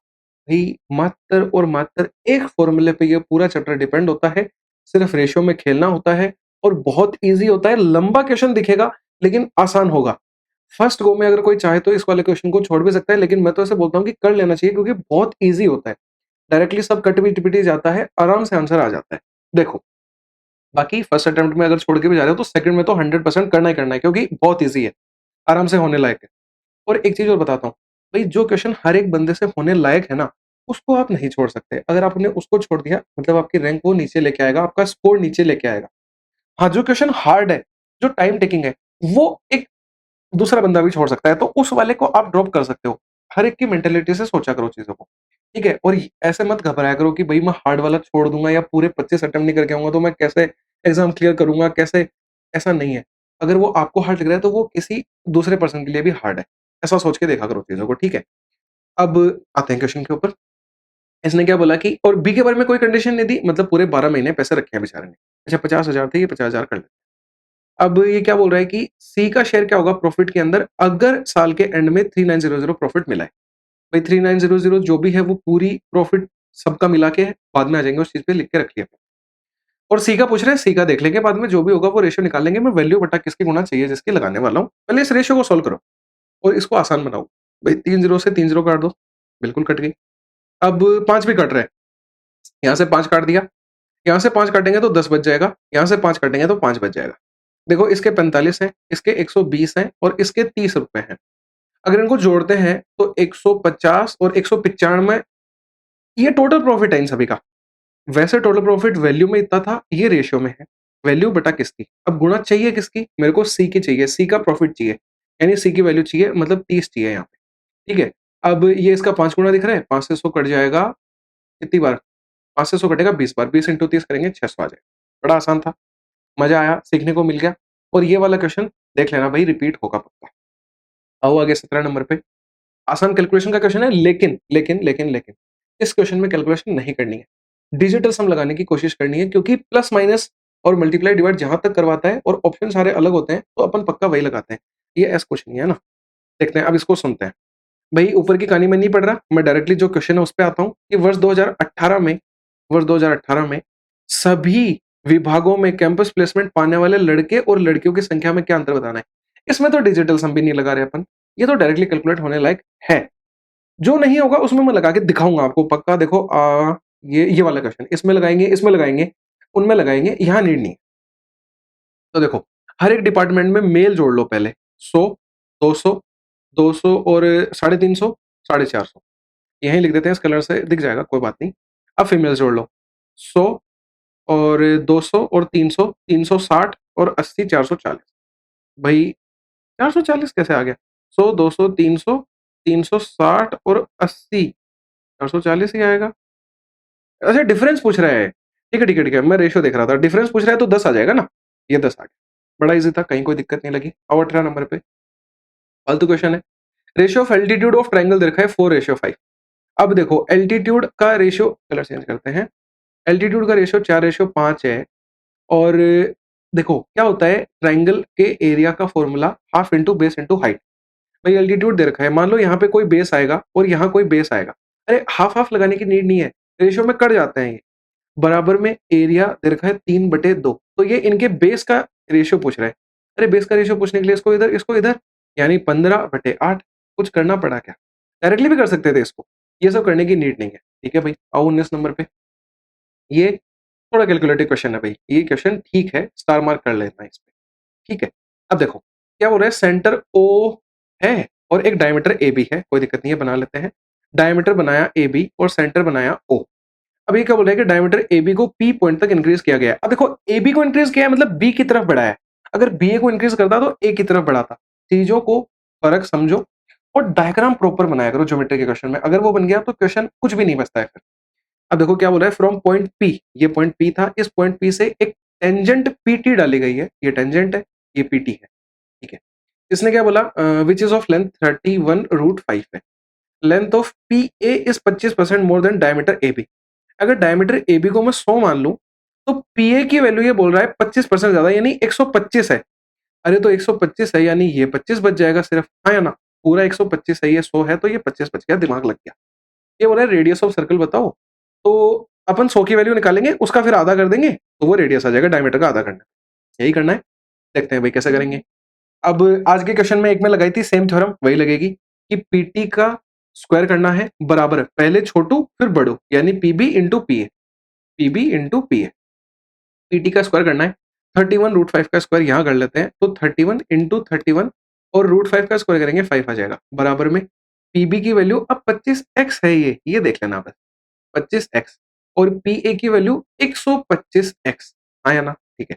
भई मात्र और मात्र एक फ़ॉर्मूले पे ये पूरा चैप्टर डिपेंड होता है। सिर्फ रेशियो में खेलना होता है और बहुत ईज़ी होता है। लंबा क्वेश्चन दिखेगा लेकिन आसान होगा। फर्स्ट गो में अगर कोई चाहे तो इस वाले क्वेश्चन को छोड़ भी सकता है, लेकिन मैं तो ऐसे बोलता हूँ कि कर लेना चाहिए क्योंकि बहुत ईज़ी होता है। डायरेक्टली सब कट-पिट जाता है, आराम से आंसर आ जाता है। देखो, बाकी फर्स्ट अटेम्प्ट में अगर छोड़ के भी जा रहे हो तो सेकंड में तो 100% करना ही करना है क्योंकि बहुत ईज़ी है, आराम से होने लायक है। और एक चीज़ और बताता हूँ, भई जो क्वेश्चन हर एक बंदे से होने लायक है ना, उसको आप नहीं छोड़ सकते। अगर आपने उसको छोड़ दिया मतलब आपकी रैंक वो नीचे लेके आएगा, आपका स्कोर नीचे लेके आएगा। हाँ, जो क्वेश्चन हार्ड है, जो टाइम टेकिंग है, वो एक दूसरा बंदा भी छोड़ सकता है, तो उस वाले को आप ड्रॉप कर सकते हो। हर एक की मेंटालिटी से सोचा करो चीज़ों को, ठीक है? और ऐसे मत घबराया करो कि भई मैं हार्ड वाला छोड़ दूँगा या पूरे 25 अटेम्प्ट नहीं करके आऊँगा तो मैं कैसे एग्ज़ाम क्लियर करूँगा, कैसे ऐसा नहीं है। अगर वो आपको हार्ड लग रहा है तो वो किसी दूसरे पर्सन के लिए भी हार्ड है। ऐसा सोच के देखा करो चीज़ों को, ठीक है? अब आते हैं क्वेश्चन के ऊपर। इसने क्या बोला कि और बी के बारे में कोई कंडीशन नहीं दी, मतलब पूरे 12 महीने पैसे रखे हैं बेचारे ने। अच्छा 50,000 थे, ये 50,000 कर लेते हैं। अब ये क्या बोल रहा है कि सी का शेयर क्या होगा प्रॉफिट के अंदर अगर साल के एंड में 3900 प्रॉफिट मिला है। भाई 3900 जो भी है वो पूरी प्रॉफिट सबका मिला के है, बाद में आ जाएंगे उस चीज़ पे लिख के रख लिया। और सी का पूछ रहे हैं, सी का देख लेंगे बाद में, जो भी होगा वो रेशियो निकाल लेंगे। मैं वैल्यू बटा किसकी गुणा चाहिए जिसकी लगाने वाला हूँ। पहले इस रेशियो को सॉल्व करो और इसको आसान बनाओ। भाई 3 ज़ीरो से 3 ज़ीरो काट दो, बिल्कुल कट गई। अब 5 भी कट रहे हैं, यहाँ से 5 काट दिया, यहाँ से 5 काटेंगे तो 10 बच जाएगा, यहाँ से 5 काटेंगे तो 5 बच जाएगा। देखो इसके 45 हैं, इसके 120 हैं और इसके 30 रुपए हैं। अगर इनको जोड़ते हैं तो 150 और 195, ये टोटल प्रॉफिट है इन सभी का। वैसे टोटल प्रॉफिट वैल्यू में इतना था, ये रेशियो में है। वैल्यू बटा किसकी? अब गुणा चाहिए किसकी? मेरे को सी की चाहिए, सी का प्रॉफिट चाहिए, यानी सी की वैल्यू चाहिए, मतलब 30 चाहिए यहाँ पे, ठीक है? अब ये इसका 5 गुना दिख रहा है, 5 से 100 कट जाएगा कितनी बार? 5 से 100 कटेगा 20 बार, 20 इंटू 30 करेंगे 600 आ जाएगा। बड़ा आसान था, मजा आया, सीखने को मिल गया। और ये वाला क्वेश्चन देख लेना भाई, रिपीट होगा पक्का। आओ आगे 17 नंबर पे। आसान कैलकुलेशन का क्वेश्चन है, लेकिन इस क्वेश्चन में कैलकुलेशन नहीं करनी है। डिजिटल सम लगाने की कोशिश करनी है, क्योंकि प्लस माइनस और मल्टीप्लाई डिवाइड जहां तक करवाता है और ऑप्शन सारे अलग होते हैं तो अपन पक्का वही लगाते हैं। ये एस क्वेश्चन ही है ना। देखते हैं, अब इसको सुनते हैं। भाई ऊपर की कहानी में नहीं पढ़ रहा, मैं डायरेक्टली जो क्वेश्चन है उस पे आता हूँ कि वर्ष 2018 में सभी विभागों में कैंपस प्लेसमेंट पाने वाले लड़के और लड़कियों की संख्या में क्या अंतर बताना है। इसमें तो डिजिटल सम भी नहीं लगा रहे अपन, ये तो डायरेक्टली कैलकुलेट होने लायक है। जो नहीं होगा उसमें मैं लगा के दिखाऊंगा आपको पक्का। देखो ये वाला क्वेश्चन इसमें लगाएंगे, उनमें लगाएंगे, यहाँ नीड नहीं है। तो देखो हर एक डिपार्टमेंट में मेल जोड़ लो पहले, 100, 200, 200 और 350, 450। यहीं लिख देते हैं, इस कलर से दिख जाएगा, कोई बात नहीं। अब फीमेल जोड़ लो, 100 और 200 और 300, 360 और 80, 440। भाई 440 कैसे आ गया? 100, 200, 300, 360 और 80, 440 ही आएगा। अच्छा डिफरेंस पूछ रहा है, ठीक है, मैं रेशियो देख रहा था, डिफरेंस पूछ रहा है तो 10 आ जाएगा ना, ये 10 आ गया। बड़ा इजी था, कहीं कोई दिक्कत नहीं लगी। अब 18 नंबर पे फालतू क्वेश्चन है। Ratio of altitude of triangle दे रखा है 4:5। अब देखो एल्टीट्यूड का रेशियो, कलर चेंज करते हैं, एल्टीट्यूड का रेशियो 4:5 है। और देखो क्या होता है, ट्राइंगल के एरिया का formula half into base into height. भाई एल्टीट्यूड दे रखा है, मान लो यहाँ पे कोई बेस आएगा और यहाँ कोई बेस आएगा, अरे हाफ हाफ लगाने की नीड नहीं है, रेशियो में कट जाते हैं ये। बराबर में एरिया दे रखा है 3/2, तो ये इनके बेस का रेशियो पूछ रहा है। अरे बेस का रेशियो पूछने के लिए इसको इधर, इसको इधर, यानी 15/8। कुछ करना पड़ा क्या? डायरेक्टली भी कर सकते थे इसको, ये सब करने की नीड नहीं है। ठीक है भाई, आओ 19 नंबर पे। ये थोड़ा कैलकुलेटिव क्वेश्चन है भाई, ये क्वेश्चन ठीक है, स्टार मार्क कर लेना इस पे। ठीक है, अब देखो क्या बोल रहा है, सेंटर ओ है और एक डायमीटर ए बी है, कोई दिक्कत नहीं है, बना लेते हैं। डायमीटर बनाया ए बी और सेंटर बनाया ओ। अब ये क्या बोल रहा है कि डायमीटर ए बी को पी पॉइंट तक इंक्रीज किया गया है। अब देखो ए बी को इंक्रीज किया है मतलब बी की तरफ बढ़ाया है, अगर बी ए को इंक्रीज करता तो ए की तरफ बढ़ाता। चीजों को फर्क समझो और डायग्राम प्रॉपर बनाया करो ज्योमेट्री के क्वेश्चन में, अगर वो बन गया तो क्वेश्चन कुछ भी नहीं बचता है फिर। अब देखो क्या बोला है, फ्रॉम पॉइंट पी, ये पॉइंट पी था, इस पॉइंट पी से एक टेंजेंट पीटी डाली गई है, ये टेंजेंट है, ये पीटी है। ठीक है, इसने क्या बोला, विच इज ऑफ लेंथ 31√5 है। Length of P A is 25% more than diameter A B. अगर डायमीटर ए बी को मैं 100 मान लूं तो पी ए की वैल्यू ये बोल रहा है 25% ज्यादा, यानी 125 है। अरे तो 125 है यानी ये 25 बच जाएगा सिर्फ, हाँ या ना? पूरा 125 है, ये 100 है तो ये 25 बच गया, दिमाग लग गया। ये बोला रेडियस ऑफ सर्कल बताओ, तो अपन 100 की वैल्यू निकालेंगे, उसका फिर आधा कर देंगे तो वो रेडियस आ जाएगा, डायमीटर का आधा करना। यही करना है, देखते हैं भाई कैसे करेंगे। अब आज के क्वेश्चन में एक में लगाई थी सेम थ्योरम, वही लगेगी कि पीटी का स्क्वायर करना है बराबर पहले छोटू फिर बड़ू, यानी P B into P A, P B into P A. P T का स्क्वायर करना है, 31√5 का स्क्वायर यहाँ कर लेते हैं, तो 31 इंटू 31 और √5 का स्क्वायर करेंगे 5 आ जाएगा, बराबर में पीबी की वैल्यू अब 25x है, ये देख लेना बस, 25x। और पी ए की वैल्यू 125x, आया ना? ठीक है,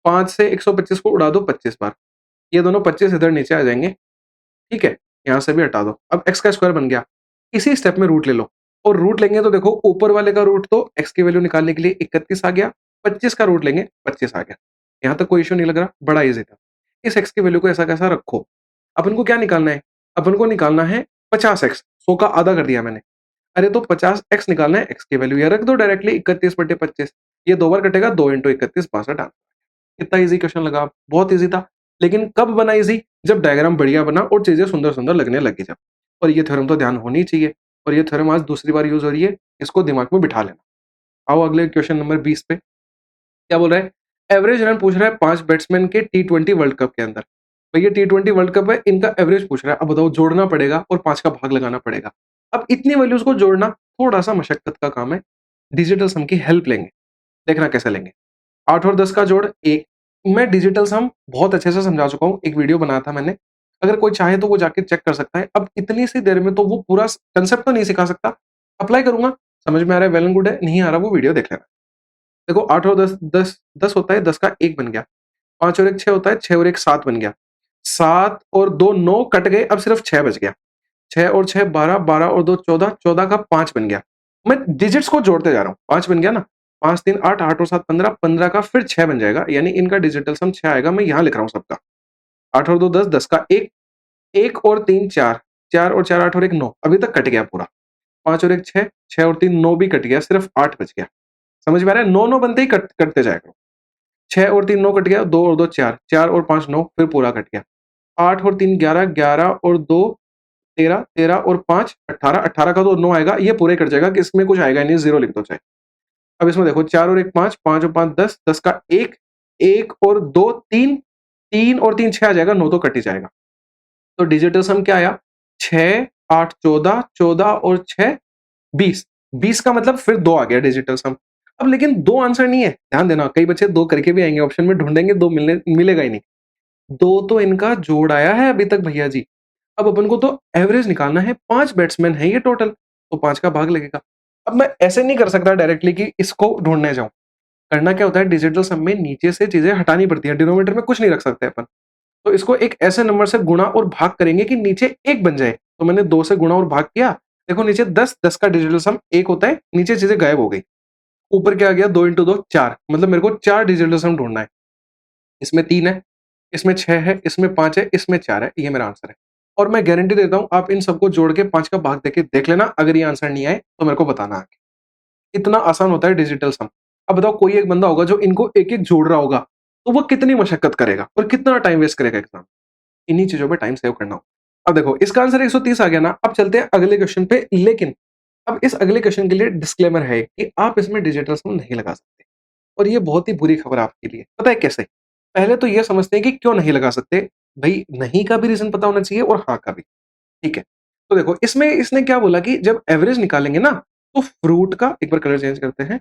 5 से 125 को उड़ा दो 25 बार, ये दोनों 25 इधर नीचे आ जाएंगे। ठीक है, यहाँ से भी हटा दो, अब x का स्क्वायर बन गया। इसी स्टेप में रूट ले लो, और रूट लेंगे तो देखो ऊपर वाले का रूट तो x की वैल्यू निकालने के लिए 31 आ गया, 25 का रूट लेंगे 25 आ गया। यहाँ तक कोई इश्यू नहीं लग रहा, बड़ा इजी था। इस x की वैल्यू को ऐसा कैसा रखो। अपन को क्या निकालना है? अपन को निकालना है 50x, 100 का आधा कर दिया मैंने। अरे तो 50x निकालना है, x की वैल्यू ये रख दो डायरेक्टली 31/25। ये 2 बार कटेगा, 2 × 31 62 आंसर। कितना ईज़ी क्वेश्चन लगा, बहुत ईज़ी था। लेकिन कब बना ईज़ी? जब डायग्राम बढ़िया बना और चीज़ें सुंदर-सुंदर लगने लगी जब। और ये थ्योरम तो ध्यान होनी ही चाहिए, और ये थ्योरम आज दूसरी बार यूज़ हो रही है, इसको दिमाग में बिठा लेना। आओ अगले क्वेश्चन नंबर 20 पे। क्या बोल रहा है? एवरेज रन पूछ रहा है 5 बैट्समैन के टी20 वर्ल्ड कप के अंदर। भैया टी20 वर्ल्ड कप है, इनका एवरेज पूछ रहा है। अब बताओ, जोड़ना पड़ेगा और 5 का भाग लगाना पड़ेगा। अब इतनी वैल्यूज़ को जोड़ना थोड़ा-सा मशक्कत का काम है। डिजिटल सम की हेल्प लेंगे। देखना कैसे लेंगे। 8 और 10 का जोड़ 1। मैं डिजिटल सम बहुत अच्छे से समझा चुका हूँ, एक वीडियो बनाया था मैंने। अगर कोई चाहे तो वो जाके चेक कर सकता है। अब इतनी सी देर में तो वो पूरा कांसेप्ट तो नहीं सिखा सकता। अप्लाई करूँगा, समझ में आ रहा है वेल एंड गुड है, नहीं आ रहा वो वीडियो देख लेना। देखो 8 और 10 होता है, 10 का 1 बन गया। 5 और 1 6 होता है, 6 और 1 7 बन गया। 7 और 2 9 कट गए, अब सिर्फ 6 बच गया। 6 और 6 12, 12 और 2 14, 14 का 5 बन गया। मैं डिजिट्स को जोड़ते जा रहा हूँ, 5 बन गया ना, 5 3 8, 8 और 7 15, 15 का फिर 6 बन जाएगा, यानी इनका डिजिटल सम 6 आएगा। मैं यहाँ लिख रहा हूँ सबका। 8 और 2 10, 10 का 1, 1 और 3 4, 4 और 4 8 और 1 9, अभी तक कट गया पूरा। 5 और 1 6, 6 और 3 9 भी कट गया, सिर्फ 8 बच गया। समझ में आ रहा है? 9 बनते ही कटते जाएगा। 6 और 3 9 कट गया, 2 और 2 4, 4 और 5 9, फिर पूरा कट गया। 8 और 3 11, 11 और 2 13, 13 और 5 18, 18 का तो 9 आएगा, ये पूरे कट जाएगा कि इसमें कुछ आएगा ही नहीं, 0 लिख दो चाहे। अब इसमें देखो 4 और 1 5, 5 और 5 10, 10 का 1, 1 और 2 3, 3 और 3 6 आ जाएगा, 9 तो कट ही जाएगा। तो डिजिटल सम क्या आया? 6 8 14, 14 और 6 20, 20 का मतलब फिर 2 आ गया डिजिटल सम। अब लेकिन 2 आंसर नहीं है, ध्यान देना, कई बच्चे 2 करके भी आएंगे, ऑप्शन में ढूंढेंगे 2 मिलेगा ही नहीं। 2 तो इनका जोड़ आया है अभी तक भैया जी। अब अपन को तो एवरेज निकालना है, 5 बैट्समैन है ये टोटल, तो 5 का भाग लगेगा। अब मैं ऐसे नहीं कर सकता डायरेक्टली कि इसको ढूँढने जाऊँ। करना क्या होता है, डिजिटल सम में नीचे से चीज़ें हटानी पड़ती हैं, डिनोमिनेटर में कुछ नहीं रख सकते अपन। तो इसको एक ऐसे नंबर से गुणा और भाग करेंगे कि नीचे 1 बन जाए। तो मैंने 2 से गुणा और भाग किया, देखो नीचे 10, 10 का डिजिटल सम 1 होता है, नीचे चीज़ें गायब हो गई। ऊपर क्या आ गया, 2 × 2 4, मतलब मेरे को 4 डिजिटल सम ढूँढना है। इसमें 3 है, इसमें 6 है, इसमें 5 है, इसमें 4 है, ये मेरा आंसर है। और मैं गारंटी देता हूँ, आप इन सबको जोड़ के 5 का भाग देके देख लेना, अगर ये आंसर नहीं आए तो मेरे को बताना आके। इतना आसान होता है डिजिटल सम। अब बताओ, कोई एक बंदा होगा जो इनको एक-एक जोड़ रहा होगा, तो वो कितनी मशक्कत करेगा और कितना टाइम वेस्ट करेगा एग्ज़ाम। इन्हीं चीज़ों पे टाइम सेव करना होगा। अब देखो इसका आंसर 130 आ गया ना, अब चलते हैं अगले क्वेश्चन पे, लेकिन अब इस अगले क्वेश्चन के लिए डिस्क्लेमर है कि आप इसमें डिजिटल सम नहीं लगा सकते। और ये बहुत ही बुरी खबर है आपके लिए। पता है कैसे? पहले तो ये समझते हैं कि क्यों नहीं लगा सकते। भई नहीं का भी रीज़न पता होना चाहिए और हाँ का भी। ठीक है। तो देखो इसमें इसने क्या बोला कि जब एवरेज निकालेंगे ना, तो फ्रूट का, एक बार कलर चेंज करते हैं,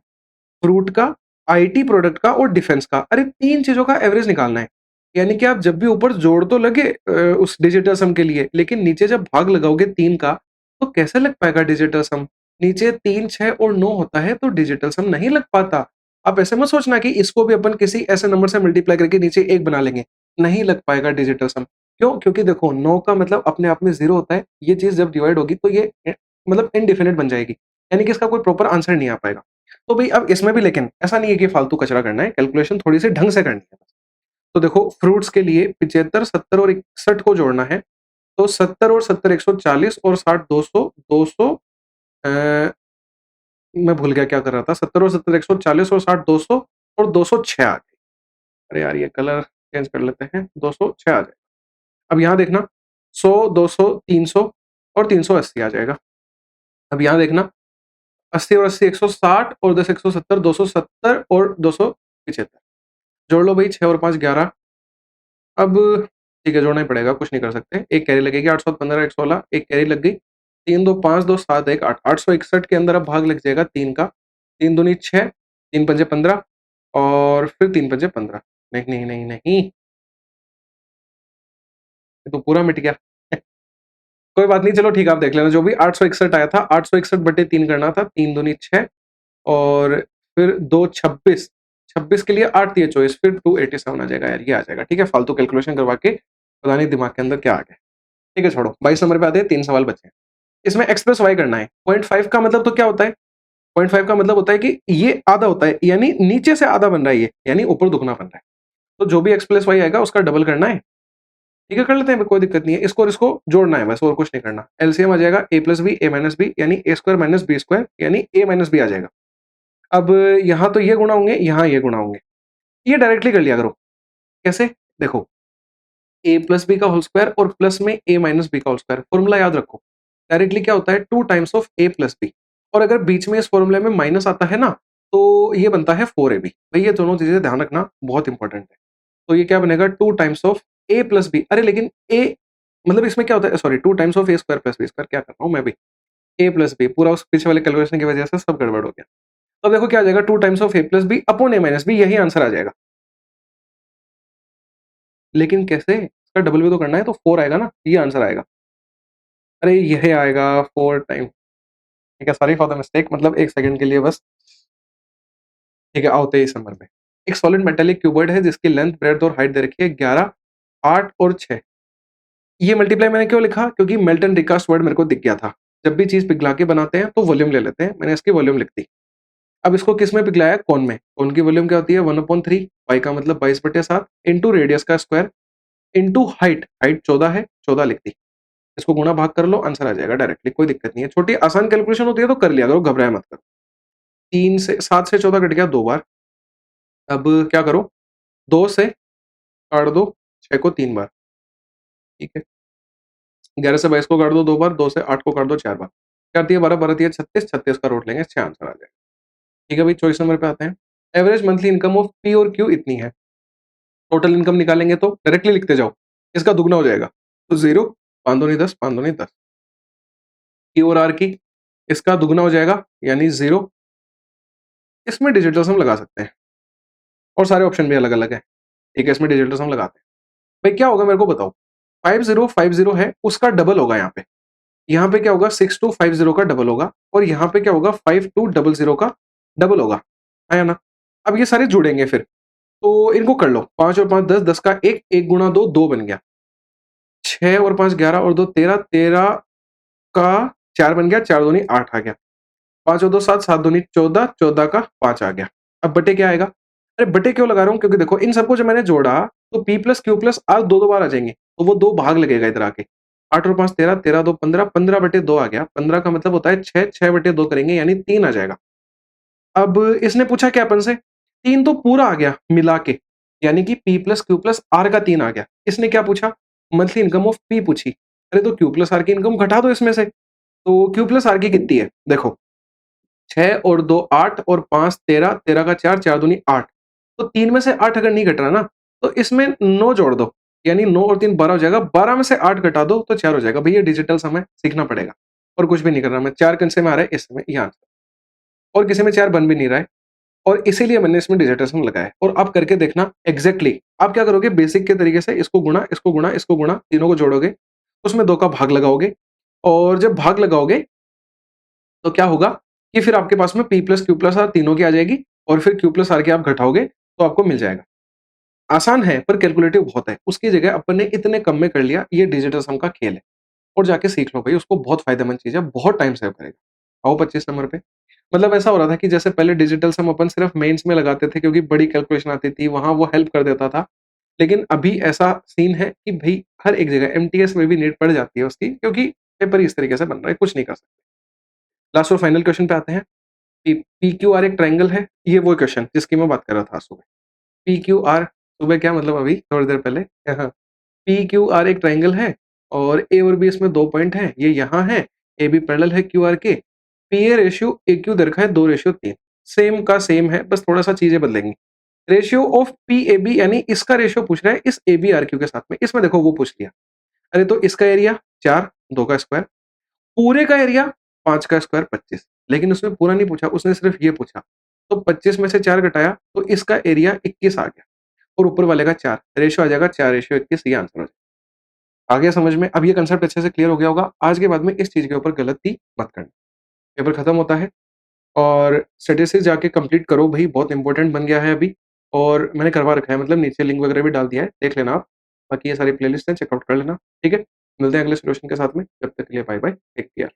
फ्रूट का, आईटी प्रोडक्ट का और डिफेंस का, अरे 3 चीज़ों का एवरेज निकालना है। यानी कि आप जब भी ऊपर जोड़ तो लगे उस डिजिटल सम के लिए, लेकिन नीचे जब भाग लगाओगे 3 का, तो कैसे लग पाएगा डिजिटल सम? नीचे 3, 6 और 9 होता है, तो डिजिटल सम नहीं लग पाता। आप ऐसे मत सोचना कि इसको भी अपन किसी ऐसे नंबर से मल्टीप्लाई करके नीचे 1 बना लेंगे, नहीं लग पाएगा डिजिटल सम। क्यों? क्योंकि देखो 9 का मतलब अपने आप में 0 होता है, ये चीज़ जब डिवाइड होगी तो ये मतलब इनडेफिनिट बन जाएगी, यानी कि इसका कोई प्रॉपर आंसर नहीं आ पाएगा। तो भई अब इसमें भी लेकिन ऐसा नहीं है कि फालतू कचरा करना है, कैलकुलेशन थोड़ी-सी ढंग से करनी है। तो देखो फ्रूट्स के लिए 75, 70 और 61 को जोड़ना है, तो 70 और 70 140 और 60 200, 200 अ, मैं भूल गया क्या कर रहा था, 70 और 70 140 और 60 200 और 206 आ गई। अरे यार, ये कलर चेंज कर लेते हैं, 206 आ जाएगा। अब यहाँ देखना, 100, 200, 300 और 380 आ जाएगा। अब यहाँ देखना, 80 और 80 160 और 10 170, 270 और 275। जोड़ लो भाई, 6 और 5 11। अब ठीक है, जोड़ना ही पड़ेगा, कुछ नहीं कर सकते। एक कैरी लगेगी, 815 116, एक कैरी लग गई। 3 2 5 2 7 1 8, 861 के अंदर अब भाग लग जाएगा 3 का। 3 दूनी 6, 3 पंजे 15 और फिर 3 पंजे 15। नहीं, नहीं, नहीं, नहीं, ये तो पूरा मिट गया। कोई बात नहीं, चलो ठीक है, आप देख लेना। जो भी 861 आया था, 861 बटे 3 करना था। 3 दूनी 6 और फिर 2 26, 26 के लिए 8 तिये 24, फिर 287 आ जाएगा यार, ये आ जाएगा। ठीक है, फालतू कैलकुलेशन करवा के पता नहीं दिमाग के अंदर क्या आ गया। ठीक है, छोड़ो। 22 नंबर पे आते हैं, 3 सवाल बचे हैं। इसमें x प्लस वाई करना है। 0.5 का मतलब तो क्या होता है? 0.5 का मतलब होता है कि ये आधा होता है, यानी नीचे से आधा बन रहा है ये, यानी ऊपर दुगना बन रहा है। तो जो भी x प्लस वाई आएगा उसका डबल करना है, ठीक है, कर लेते हैं, कोई दिक्कत नहीं है। इसको और इसको जोड़ना है बस, और कुछ नहीं करना। एलसीएम आ जाएगा a plus B a minus B यानी a square minus B square यानी a माइनस बी आ जाएगा। अब यहाँ तो ये गुणा होंगे, यहाँ ये गुणा होंगे। ये डायरेक्टली कर लिया करो। कैसे? देखो, a प्लस बी का होल स्क्वायर और प्लस में a माइनस बी का होल स्क्वायर, फॉर्मूला याद रखो। डायरेक्टली क्या होता है? 2 times of a plus B, और अगर बीच में इस फॉर्मूले में माइनस आता है ना, तो ये बनता है 4ab। भाई ये दोनों चीजें ध्यान रखना, बहुत इंपॉर्टेंट है। तो ये क्या बनेगा? 2 times of a plus B. अरे लेकिन a मतलब इसमें क्या होता है? Sorry, 2 times of a square plus B square, क्या कर रहा हूँ मैं भी? a प्लस बी, पूरा उस पीछे वाले कैलकुलेशन की वजह से सब गड़बड़ हो गया। तो अब देखो क्या आ जाएगा? 2 times of a plus B upon a minus B, यही आंसर आ जाएगा। लेकिन कैसे? इसका डबल भी तो करना है, तो 4 आएगा ना, ये आंसर आएगा। अरे यही आएगा 4 टाइम। ठीक है, सॉरी फॉर द मिस्टेक, मतलब 1 सेकंड के लिए बस। ठीक है, आओ 23 नंबर पे। एक सॉलिड मेटालिक क्यूबॉइड है जिसकी लेंथ, ब्रेड्थ और हाइट दे रखी है 11, 8 और 6। ये मल्टीप्लाई मैंने क्यों लिखा? क्योंकि मेल्ट एंड रिकास्ट वर्ड मेरे को दिख गया था। जब भी चीज़ पिघला के बनाते हैं तो वॉल्यूम ले लेते हैं, मैंने इसकी वॉल्यूम लिख दी। अब इसको किस में पिघलाया? कोन में। कोन की वॉल्यूम क्या होती है? 1/3, पाई का मतलब 22/7 इंटू रेडियस का स्क्वायर इंटू हाइट, हाइट 14 है, 14 लिख दी। इसको गुणा भाग कर लो, आंसर आ जाएगा डायरेक्टली, कोई दिक्कत नहीं है। छोटी आसान कैलकुलेशन होती है तो कर लिया करो, घबराया मत करो। 3 से 7 से 14 कट गया 2 बार। अब क्या करो? 2 से काट दो 6 को 3 बार, ठीक है। 11 से 22 को काट दो 2 बार, 2 से 8 को काट दो 4 बार। 4 तिया 12, 12 तिया 36, 36 का रूट लेंगे, 6 आंसर आ जाएगा। ठीक है भाई, 24 नंबर पे आते हैं। Average monthly income of P और क्यू इतनी है। टोटल इनकम निकालेंगे तो डायरेक्टली लिखते जाओ, इसका दुगना हो जाएगा। तो 0, 5 दूनी 10, 5 दूनी 10। क्यू और आर की, इसका दुगना हो जाएगा यानी 0। इसमें डिजिटल सम लगा सकते हैं, और सारे ऑप्शन भी अलग अलग है। ठीक है, इसमें डिजिटल सम लगाते हैं। भाई क्या होगा मेरे को बताओ? 5050 है, उसका डबल होगा यहाँ पे। यहाँ पे क्या होगा? 6250 का डबल होगा, और यहाँ पे क्या होगा? 5200 का डबल होगा, है ना? अब ये सारे जुड़ेंगे फिर, तो इनको कर लो। 5 और 5 10, 10 का 1, 1 गुणा 2, 2 बन गया। 6 और 5 11 और 2 13, 13 का 4 बन गया, 4 दूनी 8 आ गया। 5 और 2 7, 7 दूनी 14, 14 का 5 आ गया। अब बटे क्या आएगा? अरे बटे क्यों लगा रहा हूँ? क्योंकि देखो इन सबको जब मैंने जोड़ा तो p plus Q plus R दो दो बार आ जाएंगे, तो वो दो भाग लगेगा इधर आके। 8 और 5 13, 13 2 15, 15 बटे 2 आ गया। 15 का मतलब होता है 6, 6 बटे 2 करेंगे यानी 3 आ जाएगा। अब इसने पूछा क्या अपन से? 3 तो पूरा आ गया मिला के, यानी कि p plus Q plus R का 3 आ गया। इसने क्या पूछा? मंथली इनकम ऑफ p पूछी। अरे तो क्यू प्लस आर की इनकम घटा दो इसमें से। तो क्यू प्लस आर की कितनी है? देखो, 6 और 2 8 और 5 13, 13 का 4, 4 दूनी 8। तो 3 में से 8 अगर नहीं घट रहा ना, तो इसमें 9 जोड़ दो, यानी 9 और 3 12 हो जाएगा। 12 में से 8 घटा दो तो 4 हो जाएगा। भैया डिजिटल सम है, सीखना पड़ेगा, और कुछ भी नहीं करना। मैं 4 किन से में आ रहा है? इसमें, ये आंसर। और किसी में 4 बन भी नहीं रहा है, और इसीलिए मैंने इसमें डिजिटल सम लगाया है। और आप करके देखना एग्जैक्टली। आप क्या करोगे? बेसिक के तरीके से इसको गुणा, इसको गुणा, इसको गुणा, तीनों को जोड़ोगे, उसमें 2 का भाग लगाओगे, और जब भाग लगाओगे तो क्या होगा कि फिर आपके पास में p plus Q plus R तीनों की आ जाएगी, और फिर क्यू प्लस आर की आप घटाओगे तो आपको मिल जाएगा। आसान है पर कैलकुलेटिव बहुत है। उसकी जगह अपन ने इतने कम में कर लिया। ये डिजिटल सम का खेल है, और जाके सीख लो भाई, उसको बहुत फायदेमंद चीज है, बहुत टाइम सेव करेगा। आओ 25 नंबर पे। मतलब ऐसा हो रहा था कि जैसे पहले डिजिटल सम अपन सिर्फ मेंस में लगाते थे क्योंकि बड़ी कैलकुलेशन आती थी, वहां वो हेल्प कर देता था। लेकिन अभी ऐसा सीन है कि भाई हर एक जगह एमटीएस में भी नीड पड़ जाती है उसकी, क्योंकि पेपर इस तरीके से बन रहा है, कुछ नहीं कर सकते। लास्ट और फाइनल क्वेश्चन पे आते हैं। पी पी क्यू आर एक ट्रायंगल है। ये वो क्वेश्चन जिसकी मैं बात कर रहा था सुबह। पी क्यू आर, सुबह क्या मतलब अभी थोड़ी देर पहले। हाँ, पी क्यू आर एक ट्रायंगल है, और ए और बी इसमें 2 पॉइंट हैं, ये यहाँ है। ए बी पैरेलल है क्यू आर के। P A ratio A Q दे रखा है 2:3। सेम का सेम है, बस थोड़ा सा चीजें बदलेंगी। Ratio of P A B, यानी इसका रेशियो पूछ रहा है इस ए बी आर क्यू के साथ में। इसमें देखो वो पूछ लिया। अरे तो इसका एरिया 4, 2 का स्क्वायर, पूरे का एरिया 5 का स्क्वायर 25। लेकिन उसने पूरा नहीं पूछा, उसने सिर्फ ये पूछा। तो 25 में से 4 घटाया तो इसका एरिया 21 आ गया, और ऊपर वाले का 4, रेशियो आ जाएगा 4:21। ये आंसर हो जाएगा। आ गया समझ में? अब ये कंसेप्ट अच्छे से क्लियर हो गया होगा। आज के बाद में इस चीज के ऊपर गलती मत करना। पेपर खत्म होता है, और स्टैटिस्टिक्स जाके कंप्लीट करो भाई, बहुत इंपॉर्टेंट बन गया है अभी। और मैंने करवा रखा है, मतलब नीचे लिंक वगैरह भी डाल दिया है, देख लेना आप। बाकी ये सारी प्लेलिस्ट है, चेकआउट कर लेना। ठीक है, मिलते हैं अगले सॉल्यूशन के साथ में। जब तक के लिए बाय बाय, टेक केयर।